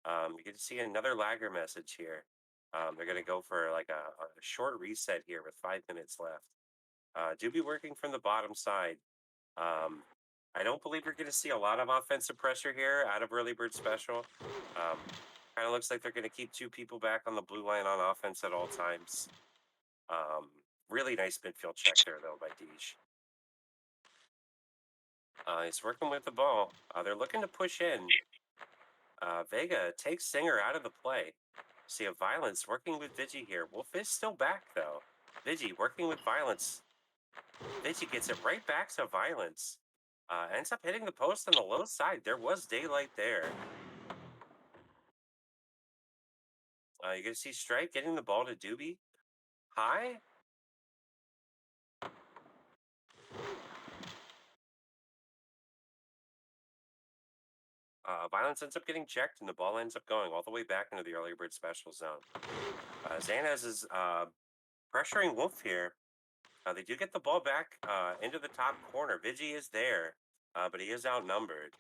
You can see another lagger message here. They're going to go for like a short reset here with 5 minutes left. Do be working from the bottom side. I don't believe we're going to see a lot of offensive pressure here out of Early Bird Special. Kind of looks like they're going to keep 2 people back on the blue line on offense at all times. Really nice midfield check there, though, by Deej. He's working with the ball. They're looking to push in. Vega takes Singer out of the play. See a Violence working with Vigi here. Wolf is still back, though. Vigi working with Violence. Vigi gets it right back to Violence. Ends up hitting the post on the low side. There was daylight there. You're gonna see Strike getting the ball to Doobie. High. Violence ends up getting checked, and the ball ends up going all the way back into the early bird special zone. Xanaz is pressuring Wolf here. They do get the ball back into the top corner. Vigi is there, but he is outnumbered.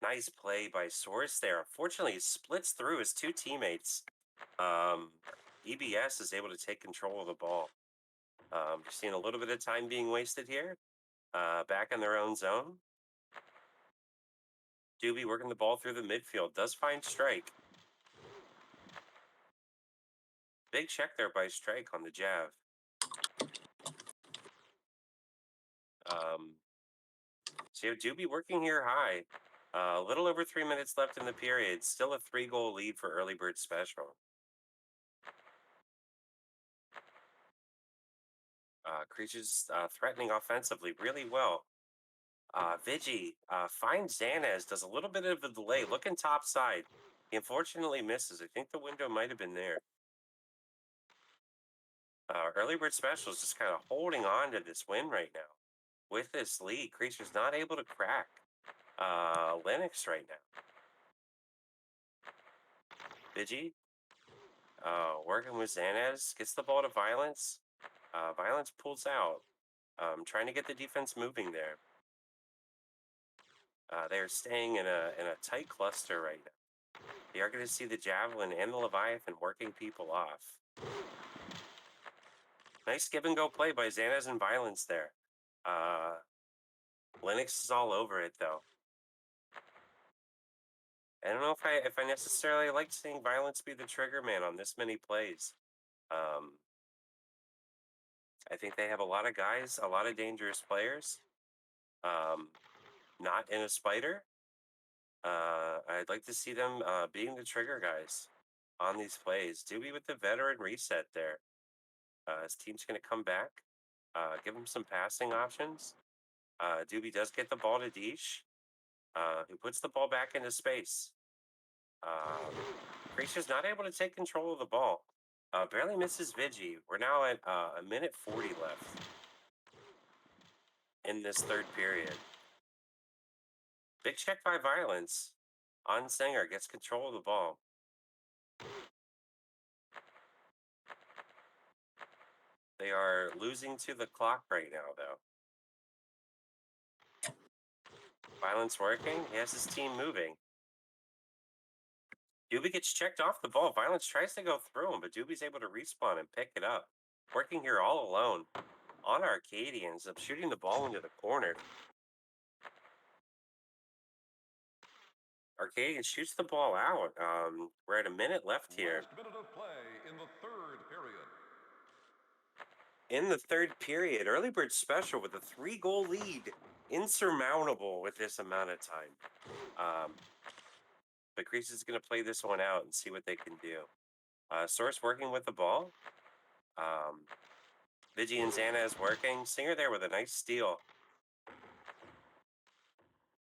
Nice play by Source there. Unfortunately, he splits through his two teammates. EBS is able to take control of the ball. We're seeing a little bit of time being wasted here. Back in their own zone. Doobie working the ball through the midfield. Does find Strike. Big check there by Strike on the jab. So you have Doobie working here high. A little over 3 minutes left in the period. Still a 3-goal lead for Early Bird Special. Creasers threatening offensively really well. Vigi finds Xanaz, does a little bit of a delay, looking top side. He unfortunately misses. I think the window might have been there. Early Bird Special is just kind of holding on to this win right now. With this lead, Creasers not able to crack Linux right now. Vigi working with Xanaz, gets the ball to Violence. Violence pulls out, trying to get the defense moving there. They're staying in a tight cluster right now. They are going to see the Javelin and the Leviathan working people off. Nice give and go play by Xanaz and Violence there. Linux is all over it though. I don't know if I necessarily like seeing Violence be the trigger man on this many plays. I think they have a lot of guys, a lot of dangerous players. Not in a spider. I'd like to see them being the trigger guys on these plays. Doobie with the veteran reset there. His team's going to come back, give him some passing options. Doobie does get the ball to Deesh, who puts the ball back into space. Creasers not able to take control of the ball. Barely misses Vigi. We're now at a minute 40 left in this third period. Big check by Violence. On Singer gets control of the ball. They are losing to the clock right now, though. Violence working. He has his team moving. Doobie gets checked off the ball. Violence tries to go through him, but Doobie's able to respawn and pick it up. Working here all alone on Arcadia, ends up shooting the ball into the corner. Arcadia shoots the ball out. We're at a minute left here. Last minute of play in the third period. In the third period, Early Bird Special with a 3-goal lead. Insurmountable with this amount of time. But Creasers is going to play this one out and see what they can do. Source working with the ball. Vigi and Xanaz working. Singer there with a nice steal.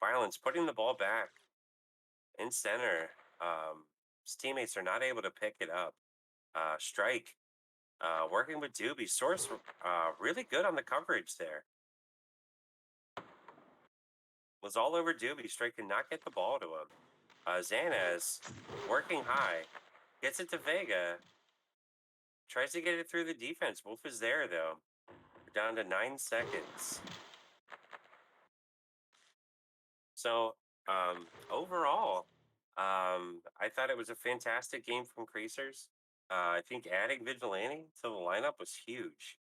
Violence putting the ball back in center. His teammates are not able to pick it up. Strike working with Doobie. Source really good on the coverage there. Was all over Doobie. Strike could not get the ball to him. Xanaz working high. Gets it to Vega. Tries to get it through the defense. Wolf is there, though. We're down to 9 seconds. So, overall, I thought it was a fantastic game from Creasers. I think adding Vigilante to the lineup was huge.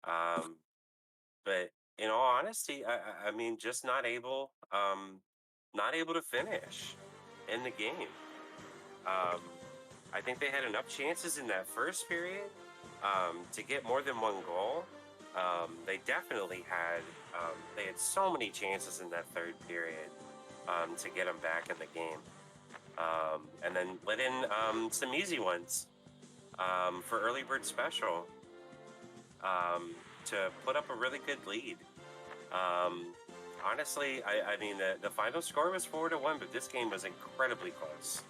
But in all honesty, I mean, just not able to finish in the game. I think they had enough chances in that first period to get more than one goal. They definitely had. They had so many chances in that third period to get them back in the game, and then let in some easy ones for Early Bird Special to put up a really good lead. honestly, I mean, the final score was 4-1, but this game was incredibly close.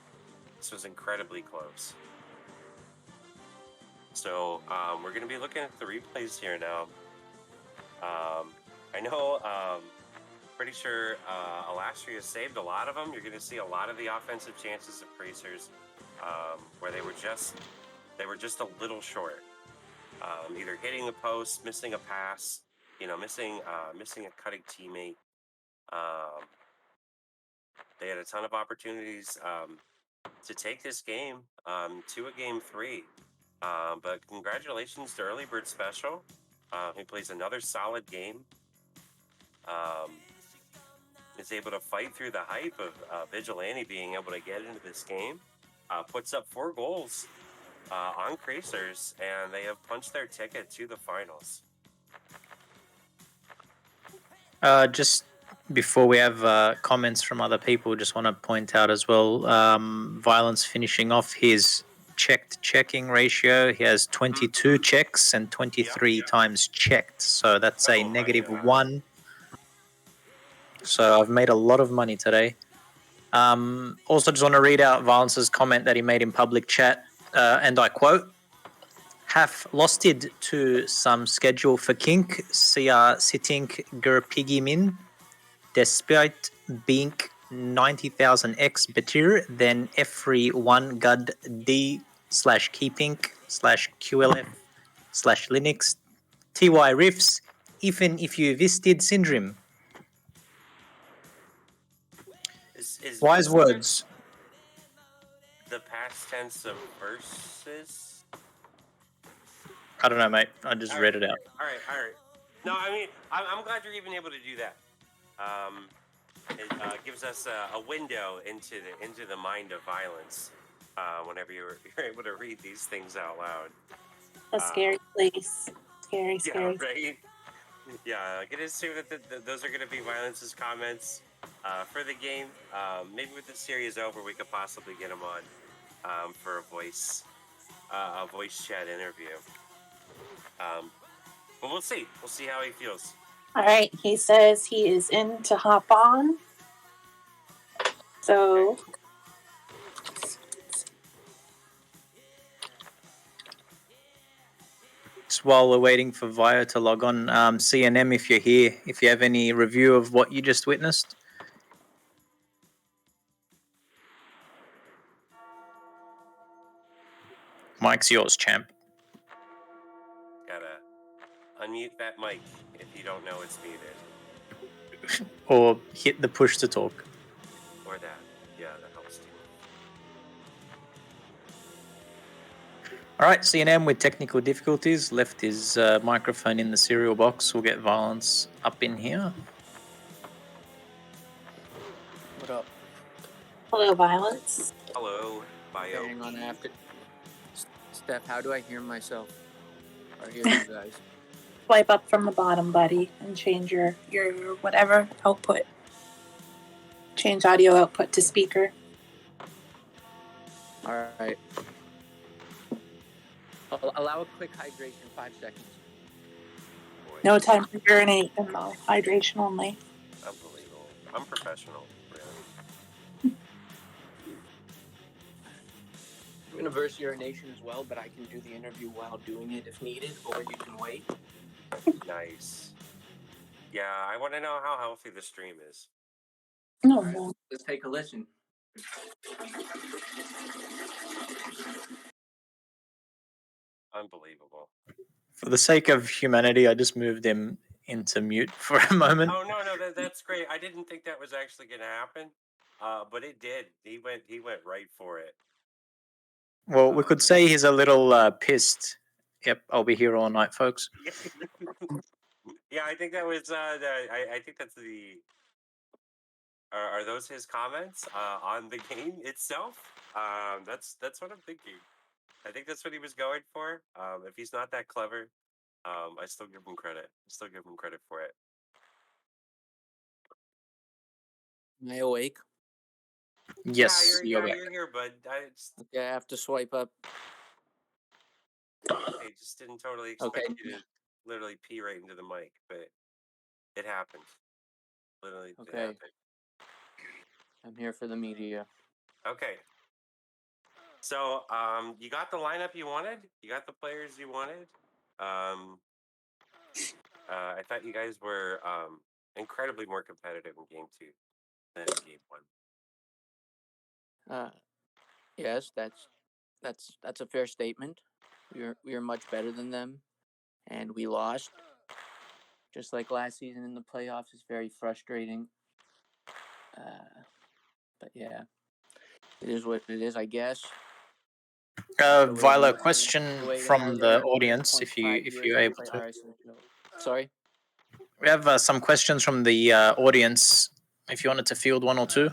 This was incredibly close. So we're going to be looking at the replays here now. I know, pretty sure Alastria saved a lot of them. You're going to see a lot of the offensive chances of Creasers where they were just a little short. Either hitting the post, missing a pass, missing a cutting teammate. They had a ton of opportunities to take this game to a game 3. But congratulations to Early Bird Special. He plays another solid game. Is able to fight through the hype of Vigilante being able to get into this game. Puts up 4 goals on Creasers, and they have punched their ticket to the finals. Just before we have comments from other people, just want to point out as well, Violence finishing off his checking ratio. He has 22 checks and 23 times checked. So that's a Oh my negative God. 1. So I've made a lot of money today. Also, just want to read out Violence's comment that he made in public chat, and I quote, have lost it to some schedule for kink, CR sitting ger piggy min, despite being 90,000 x better than every one gud d slash keeping slash qlf slash linux ty riffs, even if you visited syndrome. Is Wise visited words. the past tense of verses? I don't know, mate. I just read it out. All right. No, I mean, I'm glad you're even able to do that. It gives us a window into the mind of Violence whenever you're able to read these things out loud. A scary place. Scary. Yeah, right. Yeah, I can assume that those are going to be Violence's comments for the game. Maybe with the series over, we could possibly get him on for a voice chat interview. But we'll see. We'll see how he feels. All right. He says he is in to hop on. So Just while we're waiting for Vio to log on, CNM, if you're here, if you have any review of what you just witnessed. Mike's yours, champ. Gotta unmute that mic if you don't know it's muted. Or hit the push to talk. Or that. Yeah, that helps too. All right, CNM with technical difficulties left his microphone in the cereal box. We'll get Violence up in here. What up? hello, Violence. Hello, Bio. Hang on after. Steph, how do I hear myself? Or hear you guys? Swipe up from the bottom, buddy, and change your whatever output. Change audio output to speaker. All right. I'll allow a quick hydration, 5 seconds. Boy, No time for urinate and no hydration only. unbelievable. I'm professional, really. I'm going to verse urination as well, but I can do the interview while doing it if needed, or you can wait. Nice. Yeah, I want to know how healthy the stream is. No, All right, no. let's take a listen. Unbelievable. For the sake of humanity, I just moved him into mute for a moment. Oh no, that's great. I didn't think that was actually going to happen, but it did. He went right for it. Well, we could say he's a little pissed. Yep, I'll be here all night, folks. Yeah, I think that was. I think that's the. Are those his comments on the game itself? That's what I'm thinking. I think that's what he was going for. If he's not that clever, I still give him credit. I still give him credit for it. Am I awake? Yes, you're back. here, bud. Okay, I have to swipe up. I just didn't totally expect Okay. you to literally pee right into the mic, but it happened. Literally Okay. happened. I'm here for the media. Okay. So, you got the lineup you wanted. You got the players you wanted. I thought you guys were incredibly more competitive in game 2 than in game 1. Yes, that's a fair statement. We are much better than them, and we lost. Just like last season in the playoffs, is very frustrating. But yeah, it is what it is, I guess. Viola, question Waiting from the another audience, if 0.5 you're years able play to. RSHL. Sorry. We have some questions from the audience. If you wanted to field one or two.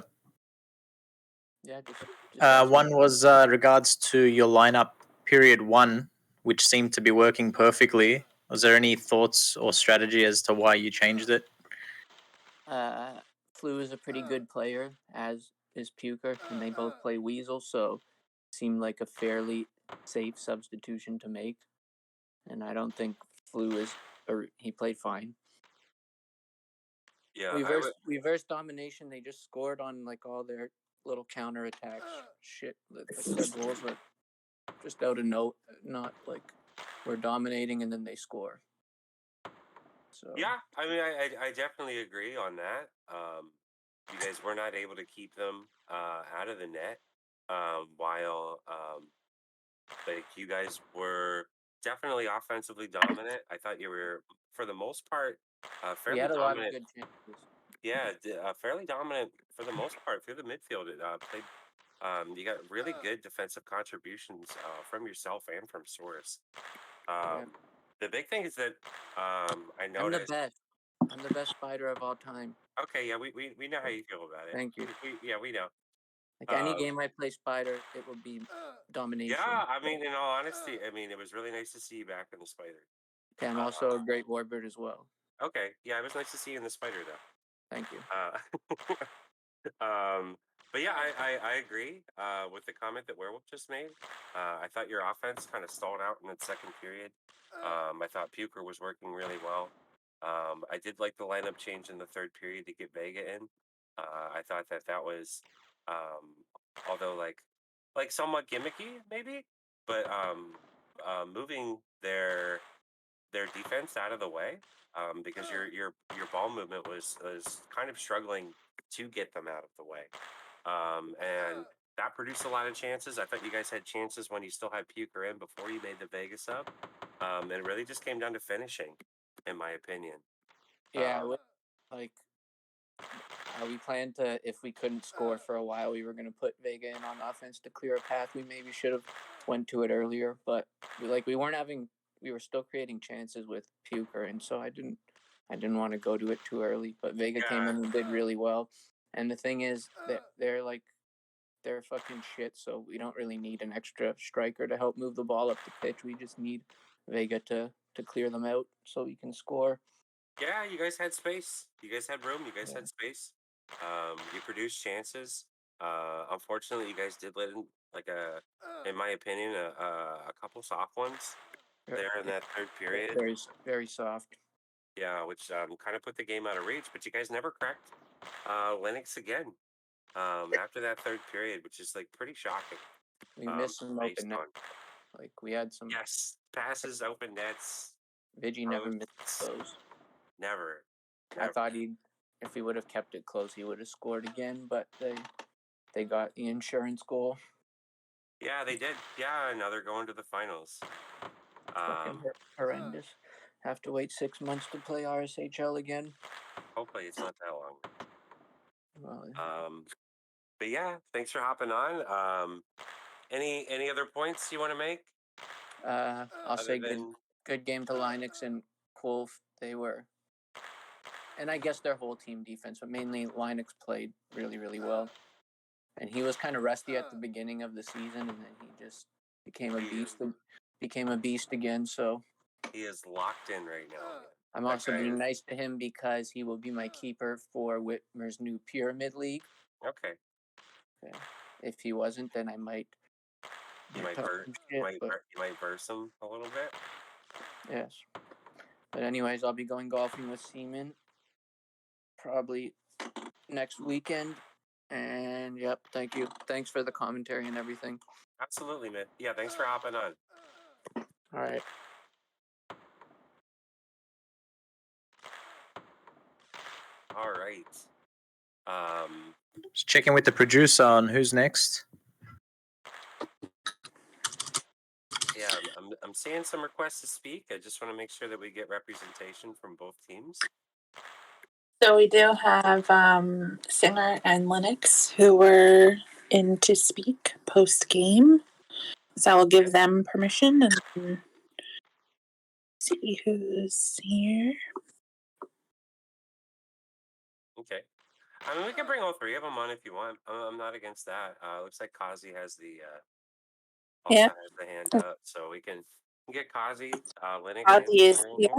Yeah, just ask One me. was regards to your lineup period 1, which seemed to be working perfectly. Was there any thoughts or strategy as to why you changed it? Flu is a pretty good player, as is Puker, and they both play Weasel, so seemed like a fairly safe substitution to make. And I don't think Flu is, or he played fine. Yeah, We versed domination. They just scored on like all their little counter attacks. Shit, like their goals were just out of note, not like we're dominating and then they score. So Yeah, I mean, I definitely agree on that. You guys were not able to keep them out of the net, while like you guys were definitely offensively dominant. I thought you were, for the most part, we fairly had a lot of dominant. good chances. Yeah, fairly dominant for the most part through the midfield. It played. You got really good defensive contributions from yourself and from Source. Yeah. The big thing is that I I'm the noticed. best. I'm the best spider of all time. Okay, yeah, we know how you feel about it. Thank you. We know. Like any game I play spider, it will be domination. Yeah, I mean, in all honesty, I mean, it was really nice to see you back in the spider. Okay, I'm also a great warbird as well. Okay, yeah, it was nice to see you in the spider though. Thank you. But yeah, I agree with the comment that Werewolf just made. I thought your offense kind of stalled out in the second period. I thought Puker was working really well. I did like the lineup change in the third period to get Vega in. I thought that was, although like somewhat gimmicky maybe, but moving their defense out of the way, because your ball movement was kind of struggling to get them out of the way, and that produced a lot of chances. I thought you guys had chances when you still had Puker in before you made the Vegas sub, and it really just came down to finishing, in my opinion. Yeah, like we planned to, if we couldn't score for a while, we were going to put Vega in on offense to clear a path. We maybe should have went to it earlier, but we were still creating chances with Puker, and so I didn't want to go to it too early. But Vega came in and did really well. And the thing is that they're fucking shit, so we don't really need an extra striker to help move the ball up the pitch. We just need Vega to clear them out so we can score. Yeah, you guys had space. You guys had room. You guys had space. You produced chances. Unfortunately, you guys did let in in my opinion, a couple soft ones there in that third period. Very, very soft. Yeah, which kind of put the game out of reach. But you guys never cracked Linux again after that third period, which is like pretty shocking. We missed some based open net. on Like we had some. yes, passes, open nets. Vigi never missed those. Never. I thought if we would have kept it close, he would have scored again. But they got the insurance goal. Yeah, they did. Yeah, now they're going to the finals. Fucking horrendous. Have to wait 6 months to play RSHL again. Hopefully, it's not that long. Well, But yeah, thanks for hopping on. Any other points you want to make? I'll say good game to Linux and cool. They were, and I guess their whole team defense, but mainly Linux played really, really well. And he was kind of rusty at the beginning of the season, and then he just became a beast. Became a beast again. So he is locked in right now. I'm also being nice to him because he will be my keeper for Whitmer's new Pyramid League. Okay. If he wasn't, then I might. You might verse him a little bit. Yes. But anyways, I'll be going golfing with Seaman probably next weekend. And yep, thank you. Thanks for the commentary and everything. Absolutely, man. Yeah, thanks for hopping on. All right. All right. Just checking with the producer on who's next. Yeah, I'm seeing some requests to speak. I just want to make sure that we get representation from both teams. So we do have Singer and Linux who were in to speak post game. So I will give them permission and see who's here. Okay. I mean, we can bring all three of them on if you want. I'm not against that. Looks like Kazi has the also Yeah. has the hand up, so we can get Kazi, Linux, and Audi is Singer in here.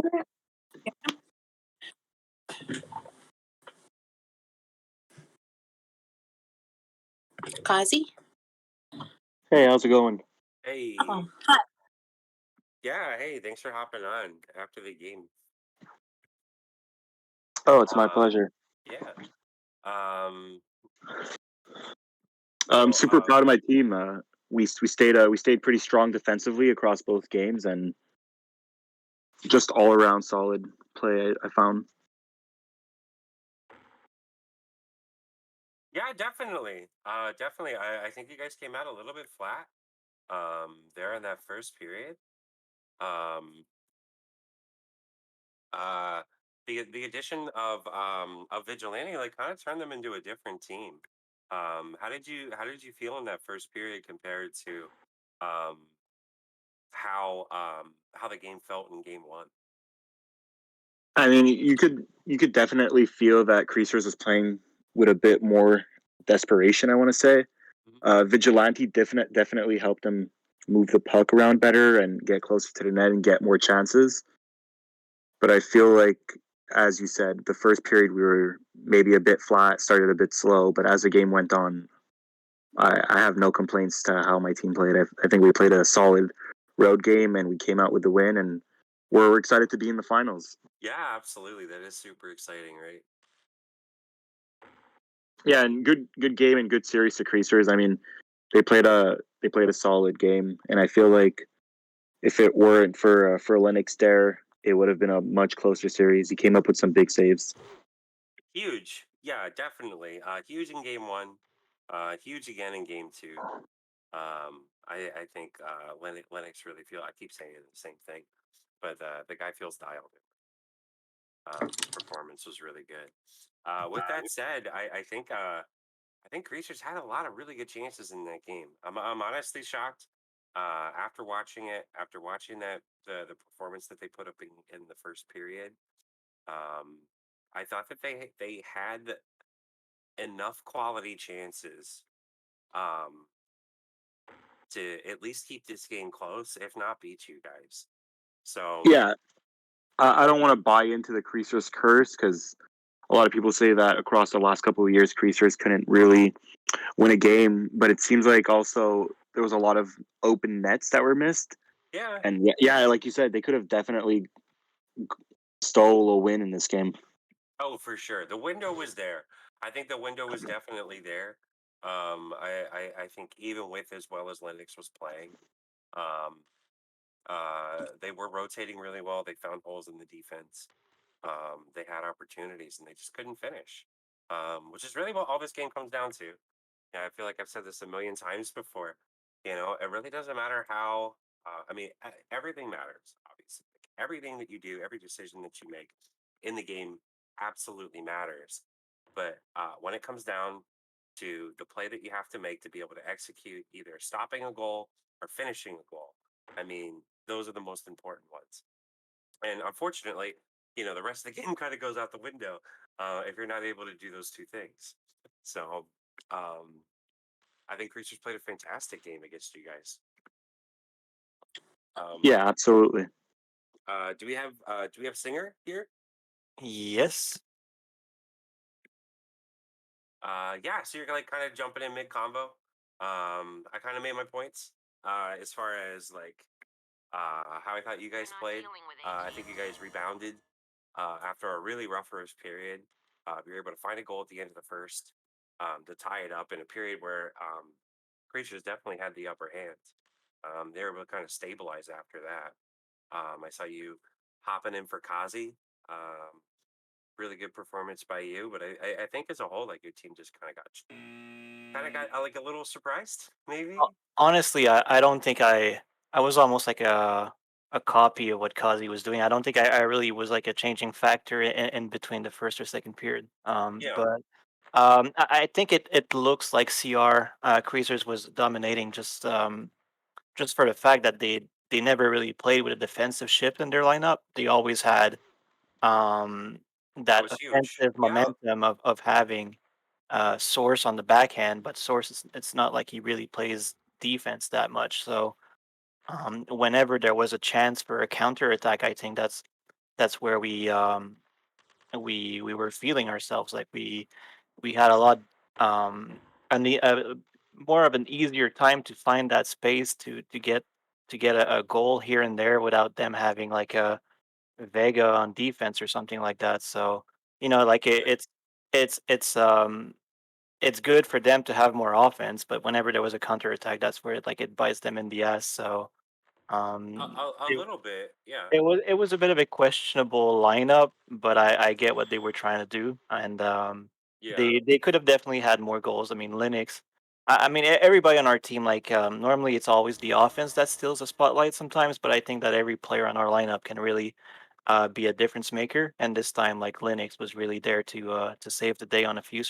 here. Kazi? Hey, how's it going? Hey. Oh, hi. Yeah. Hey, thanks for hopping on after the game. Oh, it's my pleasure. Yeah. I'm super proud of my team. We stayed pretty strong defensively across both games, and just all around solid play. I found. Yeah, definitely. Definitely. I think you guys came out a little bit flat. There in that first period. Um, the addition of Vigilante like kind of turned them into a different team. How did you feel in that first period compared to um how the game felt in game one? I mean, you could definitely feel that Creasers was playing with a bit more desperation. I want to say, Vigilante definitely helped them move the puck around better and get closer to the net and get more chances. But I feel like, as you said, the first period we were maybe a bit flat, started a bit slow, but as the game went on, I have no complaints to how my team played. I think we played a solid road game and we came out with the win, and we're excited to be in the finals. Yeah, absolutely. That is super exciting, right? Yeah, and good game and good series to Creasers. I mean, they played a solid game, and I feel like if it weren't for Lennox there, it would have been a much closer series. He came up with some big saves. Huge. Yeah, definitely. Huge in game one. Huge again in game two. I think Lennox really feel. I keep saying the same thing, but the guy feels dialed in. His performance was really good. With that said, I think Creasers had a lot of really good chances in that game. I'm honestly shocked after watching it, after watching the performance that they put up in the first period. I thought that they had enough quality chances um, to at least keep this game close, if not beat you guys. So Yeah, I don't want to buy into the Creasers curse because a lot of people say that across the last couple of years, Creasers couldn't really win a game, but it seems like also there was a lot of open nets that were missed. yeah, And yeah, like you said, they could have definitely stole a win in this game. oh for sure, the window was there. I think the window was definitely there. I think even with as well as Linux was playing, um, they were rotating really well. They found holes in the defense. They had opportunities and they just couldn't finish, which is really what all this game comes down to. Yeah, I feel like I've said this a million times before. You know, it really doesn't matter how. I mean, everything matters. Obviously, like, everything that you do, every decision that you make in the game, absolutely matters. But when it comes down to the play that you have to make to be able to execute either stopping a goal or finishing a goal, I mean, those are the most important ones. And unfortunately, you know, the rest of the game kind of goes out the window if you're not able to do those two things. So, um, I think Creatures played a fantastic game against you guys. Yeah, absolutely. Do we have Singer here? Yes. Yeah. So you're like kind of jumping in mid combo. I kind of made my points as far as like how I thought you guys played. I think you guys rebounded after a really rough first period. We were able to find a goal at the end of the first to tie it up in a period where Creatures definitely had the upper hand. They were able to kind of stabilize after that. I saw you hopping in for Kazi. Really good performance by you, but I think as a whole, like your team just kind of got like a little surprised, maybe. Honestly, I don't think I was almost like a copy of what Kazi was doing. I don't think I really was like a changing factor in between the first or second period. Yeah, But I think it looks like CR Creasers was dominating just for the fact that they never really played with a defensive shift in their lineup. They always had um, that that was huge. offensive Yeah, momentum of having Source on the backhand, but Source it's not like he really plays defense that much. So whenever there was a chance for a counter attack, I think that's where we were feeling ourselves like we had a lot an more of an easier time to find that space to get a goal here and there without them having like a Vega on defense or something like that. So, like it's good for them to have more offense, but whenever there was a counter attack, that's where it bites them in the ass. So, a, um, a, a it, little bit. Yeah, it was a bit of a questionable lineup, but I get what they were trying to do, and yeah, they could have definitely had more goals. I mean, Linux. I mean, everybody on our team, like normally, it's always the offense that steals the spotlight sometimes, but I think that every player on our lineup can really be a difference maker. And this time, like Linux was really there to save the day on a few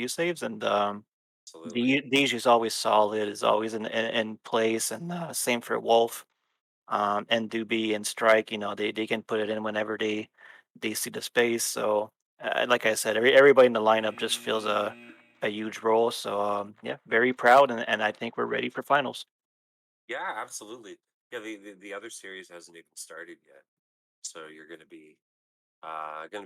saves, and absolutely. Deej is always solid, is always in place, and same for Wolf and Doobie and Strike. They can put it in whenever they see the space. So like I said, everybody in the lineup just fills a huge role. So yeah, very proud, and I think we're ready for finals. Yeah, absolutely. Yeah, the other series hasn't even started yet, so you're gonna be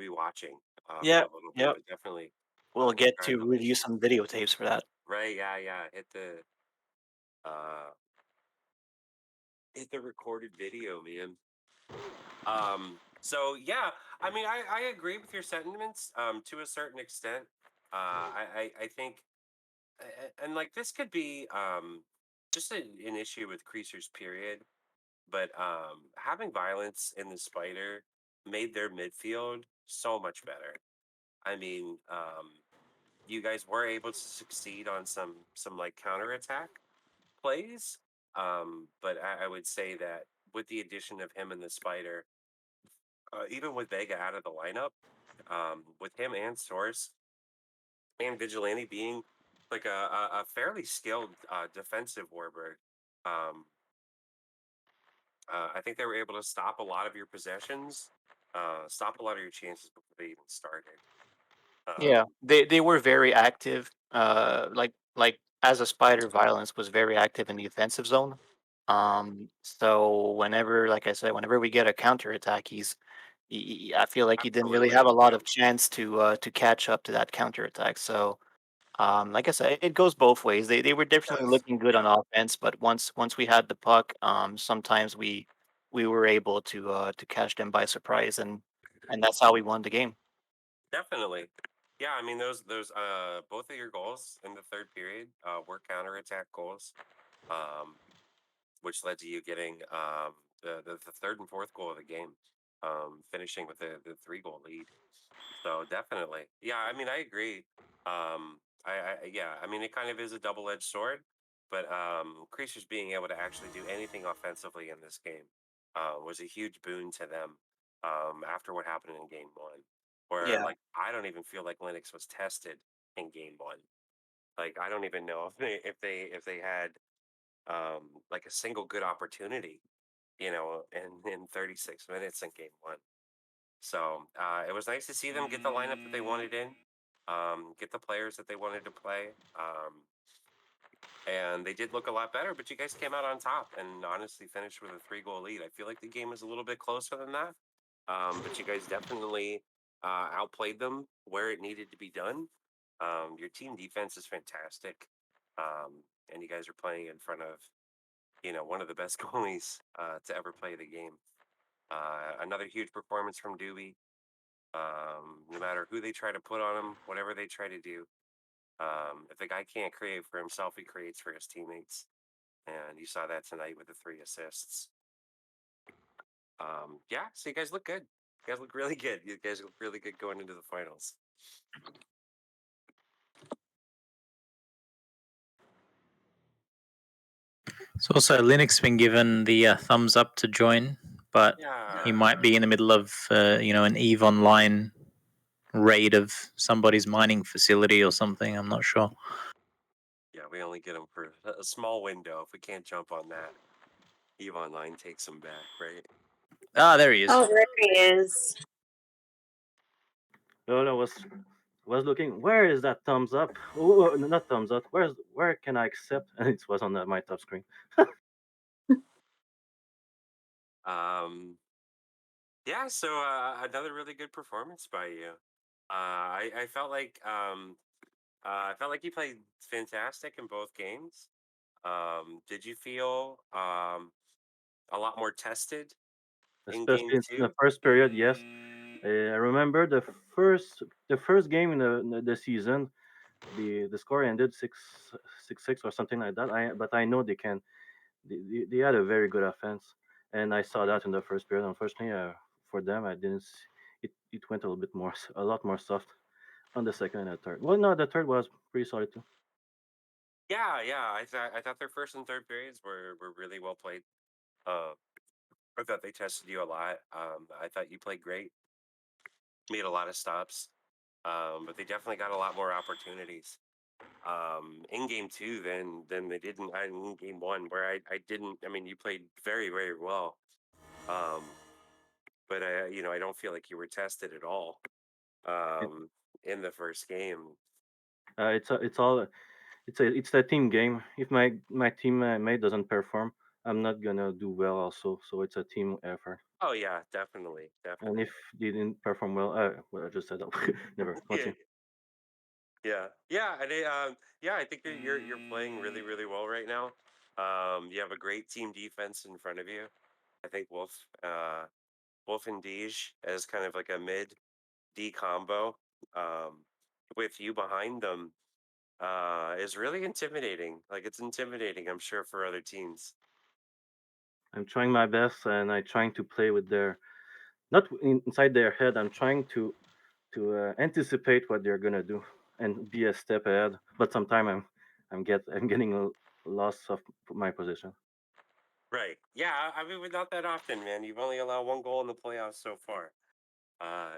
watching for Yeah, a little bit, yeah. but definitely We'll get to review congratulations. some videotapes for that. Right? Yeah, yeah. Uh hit the recorded video, man. So yeah, I mean, I agree with your sentiments to a certain extent. I think, and like this could be just an issue with Creasers, period. But having violence in the Spider made their midfield so much better. I mean, you guys were able to succeed on some like counterattack plays. But I would say that with the addition of him and the Spider, even with Vega out of the lineup, with him and Source and Vigilante being like a fairly skilled defensive warbird, um, I think they were able to stop a lot of your possessions, stop a lot of your chances before they even started. Yeah, Um, they were very active. Like as a spider, violence was very active in the offensive zone. So whenever, like I said, whenever we get a counter attack, I feel like he didn't really have Absolutely, a lot yeah, of chance to catch up to that counter attack. So like I said, it goes both ways. They were it definitely does. looking good on Yeah, offense, but once we had the puck, sometimes we were able to catch them by surprise, and that's how we won the game. definitely. Yeah, I mean those both of your goals in the third period were counterattack goals. Um, which led to you getting the third and fourth goal of the game, finishing with the 3 goal lead. So definitely, yeah. I mean, I agree. Yeah. I mean, it kind of is a double edged sword, but Creasers being able to actually do anything offensively in this game was a huge boon to them. After what happened in Game One, where Yeah. like I don't even feel like Linux was tested in Game One. Like I don't even know if they had like a single good opportunity, in 36 minutes in Game One. So it was nice to see them get the lineup that they wanted in, get the players that they wanted to play. And they did look a lot better, but you guys came out on top and honestly finished with a 3 goal lead. I feel like the game was a little bit closer than that, but you guys definitely outplayed them where it needed to be done. Your team defense is fantastic, and you guys are playing in front of one of the best goalies to ever play the game. Another huge performance from Doobie. No matter who they try to put on him, whatever they try to do. If the guy can't create for himself, he creates for his teammates. And you saw that tonight with the 3 assists. Yeah, so you guys look good. You guys look really good. You guys look really good going into the finals. So also Linux been given the thumbs up to join, but he might be in the middle of an EVE Online raid of somebody's mining facility or something. I'm not sure. Yeah, we only get him for a small window. If we can't jump on that, EVE Online takes him back, right? Ah, there he is. Oh, there he is. Well, I was looking. Where is that thumbs up? Oh, not thumbs up. Where can I accept? And it was on my top screen. Yeah, so another really good performance by you. I felt like you played fantastic in both games. Did you feel a lot more tested in Especially game in the 2? first period. Yes, I remember the first game in the season. The score ended 6-6 or something like that. But I know they had a very good offense, and I saw that in the first period. Unfortunately, for them, I didn't. It went a little bit more, a lot more soft on the second and the third. Well, no, the third was pretty solid too. Yeah, I thought their first and third periods were really well played. Uh, I thought they tested you a lot. I thought you played great, made a lot of stops, but they definitely got a lot more opportunities in game 2 than they did in game 1, where I didn't. I mean, you played very very well, but I don't feel like you were tested at all in the first game. It's a team game. If my teammate doesn't perform, I'm not gonna do well also. So it's a team effort. Oh yeah, definitely, And definitely. if they didn't perform well, well, I just said that. Never Yeah, continue. yeah, and yeah, I think you're playing really really well right now. You have a great team defense in front of you. I think Wolf and Deej as kind of like a mid D combo, um, with you behind them, is really intimidating. Like it's intimidating, I'm sure, for other teams. I'm trying my best, and I'm trying to play with their not inside their head. I'm trying to anticipate what they're gonna do and be a step ahead. But sometimes I'm getting lost of my position. Right. Yeah. I mean, not that often, man. You've only allowed 1 goal in the playoffs so far,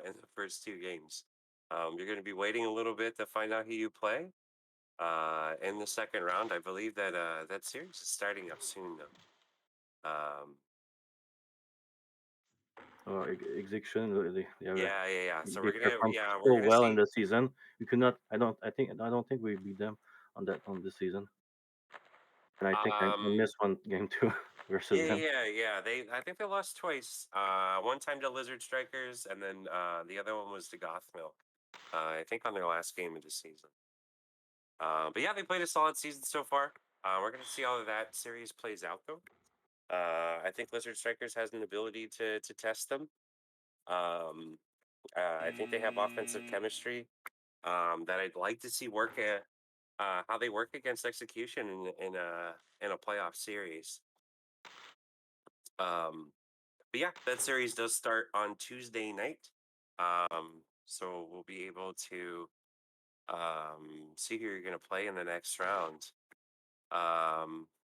in the first 2 games. You're going to be waiting a little bit to find out who you play, in the second round. I believe that that series is starting up soon, though. Or execution, Yeah. So they performed we're so gonna well in see. the season. We could not. I don't think we beat them on this season. And I think I Um, missed one game too versus them. yeah. I think they lost twice. One time to Lizard Strikers, and then the other one was to Gothmill. I think on their last game of the season. But yeah, they played a solid season so far. We're gonna see how that series plays out, though. I think Lizard Strikers has an ability to test them. Um, I think they have offensive chemistry, that I'd like to see work at how they work against execution in a playoff series. Um, but yeah, that series does start on Tuesday night. So we'll be able to see who you're going to play in the next round.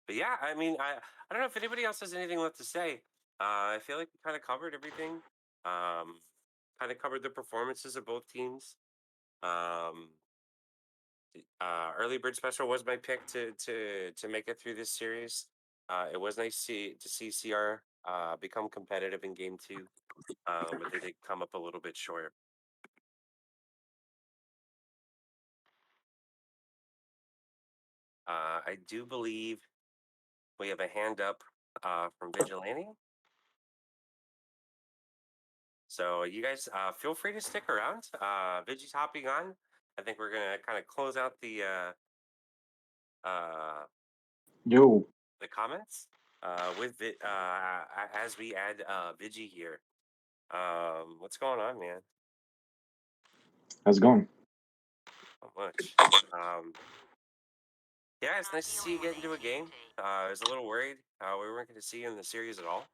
But yeah, I mean, I don't know if anybody else has anything left to say. I feel like we kind of covered everything. Um, kind of covered the performances of both teams. Um, Early Bird Special was my pick to make it through this series. It was nice to see CR become competitive in game 2, but they did come up a little bit short. I do believe we have a hand up from Vigilante. So you guys feel free to stick around. Vigi's hopping on. I think we're gonna kind of close out Yo, the comments as we add Vigi here. What's going on, man? How's it going? Not much. Yeah, it's nice to see you get into a game. I was a little worried we weren't going to see you in the series at all.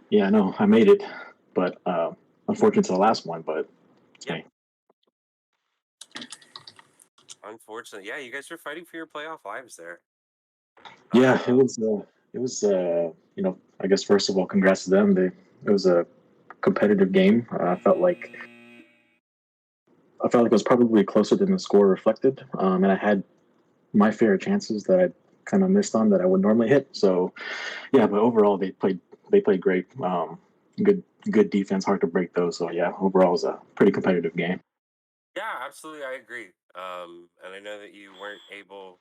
Yeah, I know. I made it, but unfortunate to the last one, but Yep. hey. Unfortunately, yeah, you guys were fighting for your playoff lives there. Yeah, it was I guess first of all, congrats to them. It was a competitive game. I felt like it was probably closer than the score reflected, and I had my fair chances that I kind of missed on that I would normally hit. So yeah, but overall they played great. Good defense, hard to break those. So yeah, overall it was a pretty competitive game. Yeah, absolutely, I agree. And I know that you weren't able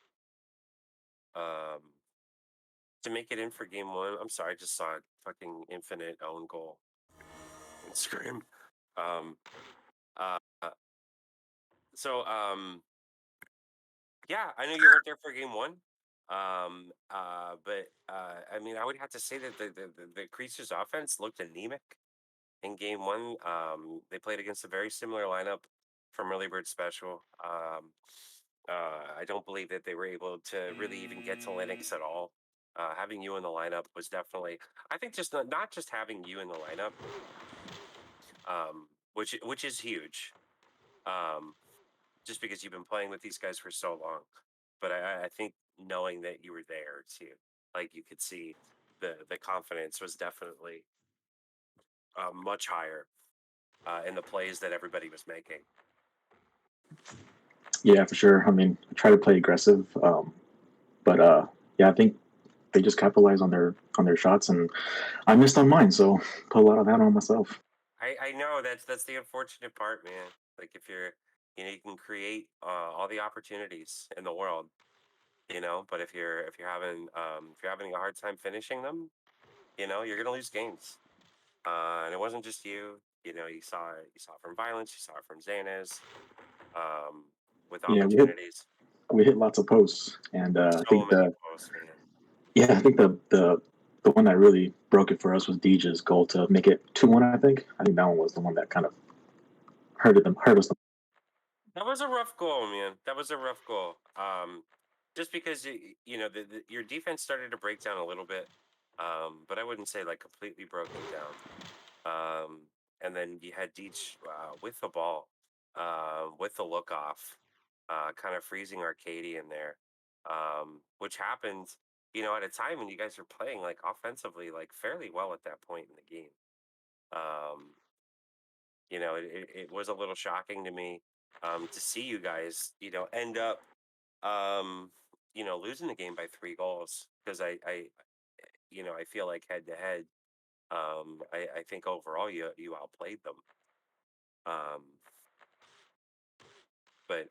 um, to make it in for game one. I'm sorry, I just saw a fucking infinite own goal and scream. Um, uh, so yeah, I know you weren't there for game one. But I mean, I would have to say that the Creasers offense looked anemic in game one. They played against a very similar lineup from Early Bird Special. I don't believe that they were able to really even get to Linux at all. Having you in the lineup was definitely, I think, just not just having you in the lineup, which is huge. Um, just because you've been playing with these guys for so long. But I think knowing that you were there too, like you could see the confidence was definitely much higher in the plays that everybody was making. Yeah, for sure. I mean, I try to play aggressive, but yeah, I think they just capitalized on their shots, and I missed on mine. So put a lot of that on myself. I know that's the unfortunate part, man. Like if you're, you can create all the opportunities in the world, but if you're having a hard time finishing them, you're gonna lose games. And it wasn't just you. You saw it from Violence. You saw it from Xanez. Um, with Yeah, opportunities, we hit lots of posts, and I so think many posts, man. the one that really broke it for us was Deej's goal to make it 2-1. I think that one was the one that kind of hurt us. That was a rough goal, man. That was a rough goal. Just because your defense started to break down a little bit, but I wouldn't say like completely broken down. And then you had Deej with the ball, with the look off, kind of freezing Arcadia in there, which happened, at a time when you guys were playing like offensively, like fairly well at that point in the game. Um, it was a little shocking to me to see you guys, end up, losing the game by 3 goals because I feel like head to head, I think overall you outplayed them. Um, but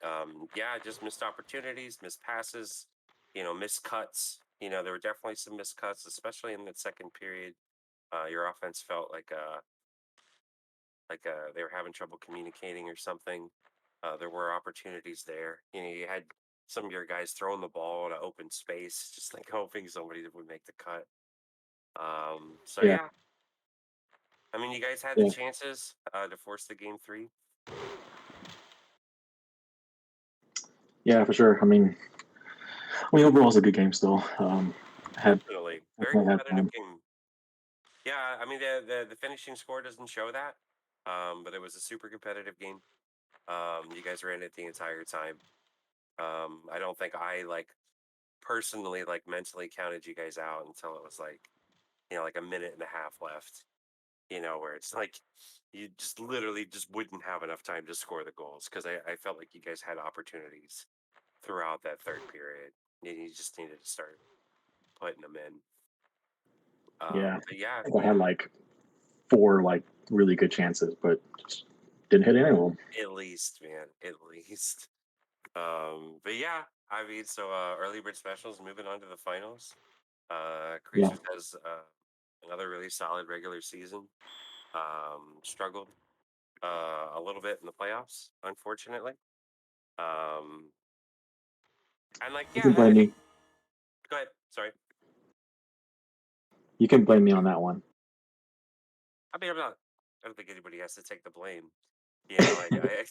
yeah, just missed opportunities, missed passes, missed cuts. There were definitely some missed cuts, especially in the second period. Your offense felt like they were having trouble communicating or something. There were opportunities there. You had some of your guys throwing the ball to open space, just like hoping somebody would make the cut. So Yeah, yeah, I mean, you guys had the yeah, chances to force the game 3. yeah, for sure. I mean, overall, it's a good game still. Had Definitely, very definitely had competitive fun. game. Yeah, I mean the finishing score doesn't show that, but it was a super competitive game. You guys were in it the entire time. I don't think I like personally like mentally counted you guys out until it was like a minute and a half left. Where it's like you just literally just wouldn't have enough time to score the goals because I felt like you guys had opportunities throughout that third period. You just needed to start putting them in. Yeah, But yeah, I think I had like 4 like really good chances, but just didn't hit any of them. at least, man, at least. But yeah, I mean, so early bird specials moving on to the finals. Yeah, Creasers has another really solid regular season. Struggled a little bit in the playoffs, unfortunately. Um, and like, you yeah, can blame me. go ahead. Sorry. You can blame me on that one. I mean, I'm not. I don't think anybody has to take the blame. You know,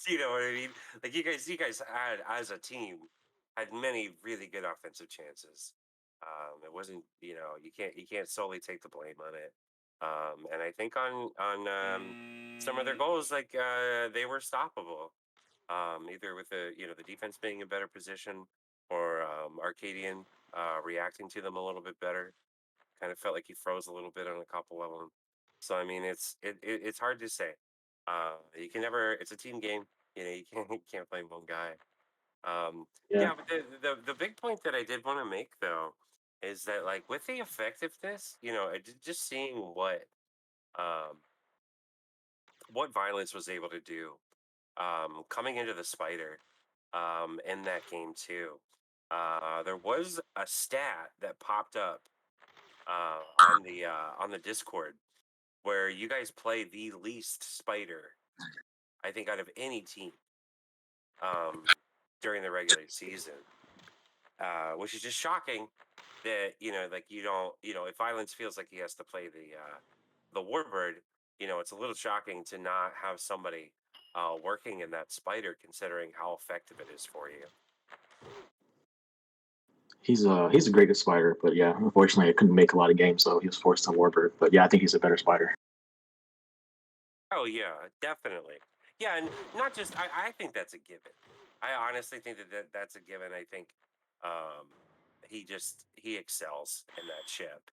you know what I mean. Like you guys had as a team had many really good offensive chances. It wasn't, you know, you can't solely take the blame on it. And I think on some of their goals, like they were stoppable. Either with the you know the defense being in better position or Arcadian reacting to them a little bit better. Kind of felt like he froze a little bit on a couple of them. So I mean, it's hard to say. You can never. It's a team game. You know, you can't you can't blame one guy. Yeah, Yeah, but the big point that I did want to make though is that like with the effectiveness, you know, just seeing um, what violence was able to do coming into the spider in that game too. There was a stat that popped up on the Discord where you guys play the least spider, I think, out of any team um, during the regular season, which is just shocking. That you know, like you don't, you know, if Violence feels like he has to play the Warbird, you know, it's a little shocking to not have somebody working in that spider, considering how effective it is for you. he's a great spider, but yeah, unfortunately, I couldn't make a lot of games, so he was forced to Warbird. But yeah, I think he's a better spider. Oh yeah, definitely. Yeah, and not just I think that's a given. I honestly think that's a given. I think um he excels in that ship.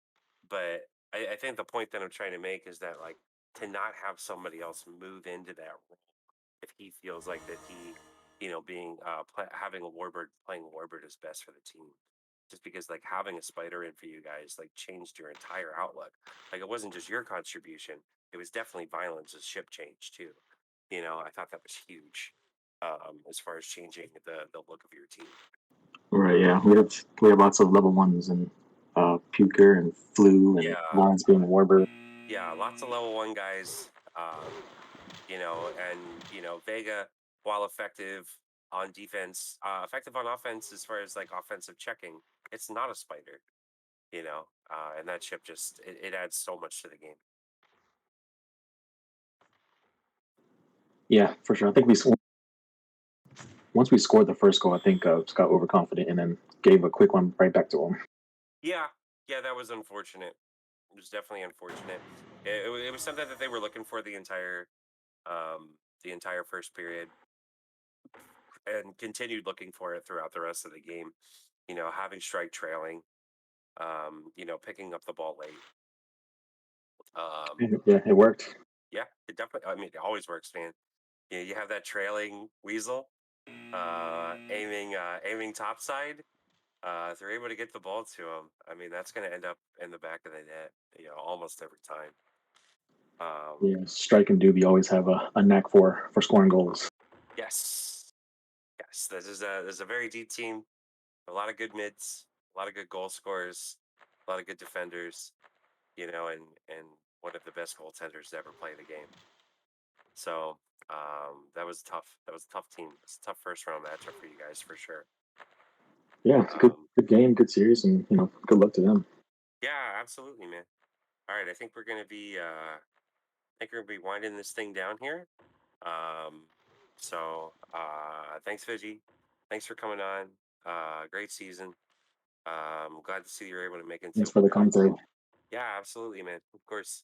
But I think the point that I'm trying to make is that like to not have somebody else move into that role if he feels like that he, you know, being having a warbird playing warbird is best for the team. Just because like having a spider in for you guys like changed your entire outlook. Like it wasn't just your contribution; it was definitely Violence's ship change too. You know, I thought that was huge as far as changing the look of your team. Right? Yeah, we have lots of level ones and Puker and Flu and Yeah, Lawrence being a Warbird. yeah, lots of level one guys. You know, and you know, Vega, while effective on defense, effective on offense as far as like offensive checking, it's not a spider, you know, and that ship just it adds so much to the game. Yeah, for sure. I think once we scored the first goal, I think just got overconfident and then gave a quick one right back to him. Yeah, yeah, that was unfortunate. It was definitely unfortunate. It was something that they were looking for the entire first period and continued looking for it throughout the rest of the game. You know, having strike trailing, you know, picking up the ball late. Um, Yeah, it worked. Yeah, it definitely. I mean, it always works, man. You have that trailing weasel, aiming topside. If they're able to get the ball to him, I mean, that's going to end up in the back of the net. You know, almost every time. Yeah, Strike and Doobie always have a knack for scoring goals. Yes, yes. This is a very deep team. A lot of good mids, a lot of good goal scorers, a lot of good defenders. You know, and one of the best goaltenders to ever play the game. So that was tough. That was a tough team. It's a tough first round matchup for you guys for sure. Yeah, it's a good game, good series, and good luck to them. Yeah, absolutely, man. All right, I think we're gonna be winding this thing down here. Um, thanks, Vigi. Thanks for coming on. Great season. Glad to see you're able to make it Thanks to for the win every commentary. game. Yeah, absolutely, man. Of course.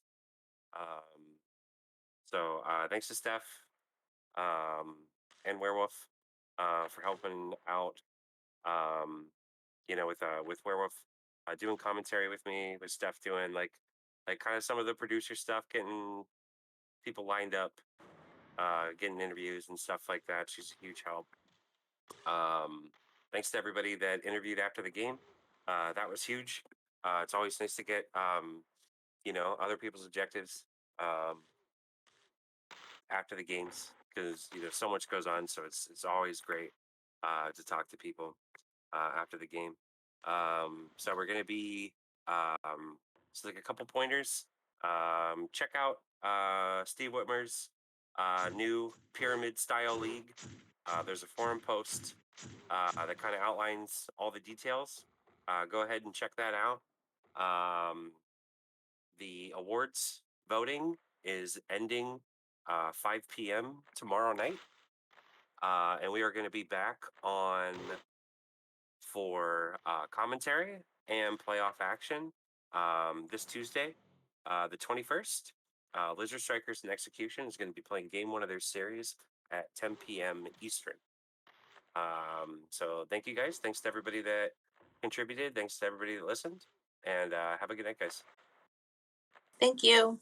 Um, thanks to Steph um, and Werewolf for helping out. Um, you know, with Werewolf doing commentary with me, with Steph doing like kind of some of the producer stuff, getting people lined up, getting interviews and stuff like that. She's a huge help. Thanks to everybody that interviewed after the game. That was huge. It's always nice to get you know, other people's objectives after the games because you know so much goes on. So it's always great to talk to people after the game. So we're gonna be so like a couple pointers. Check out Steve Whitmer's new pyramid style league. There's a forum post that kind of outlines all the details. Go ahead and check that out. The awards voting is ending 5 p.m. tomorrow night. And we are going to be back on for commentary and playoff action this Tuesday, the 21st. Lizard Strikers and Execution is going to be playing game 1 of their series at 10 p.m. Eastern. So thank you guys. Thanks to everybody that contributed. Thanks to everybody that listened. And have a good night, guys. Thank you.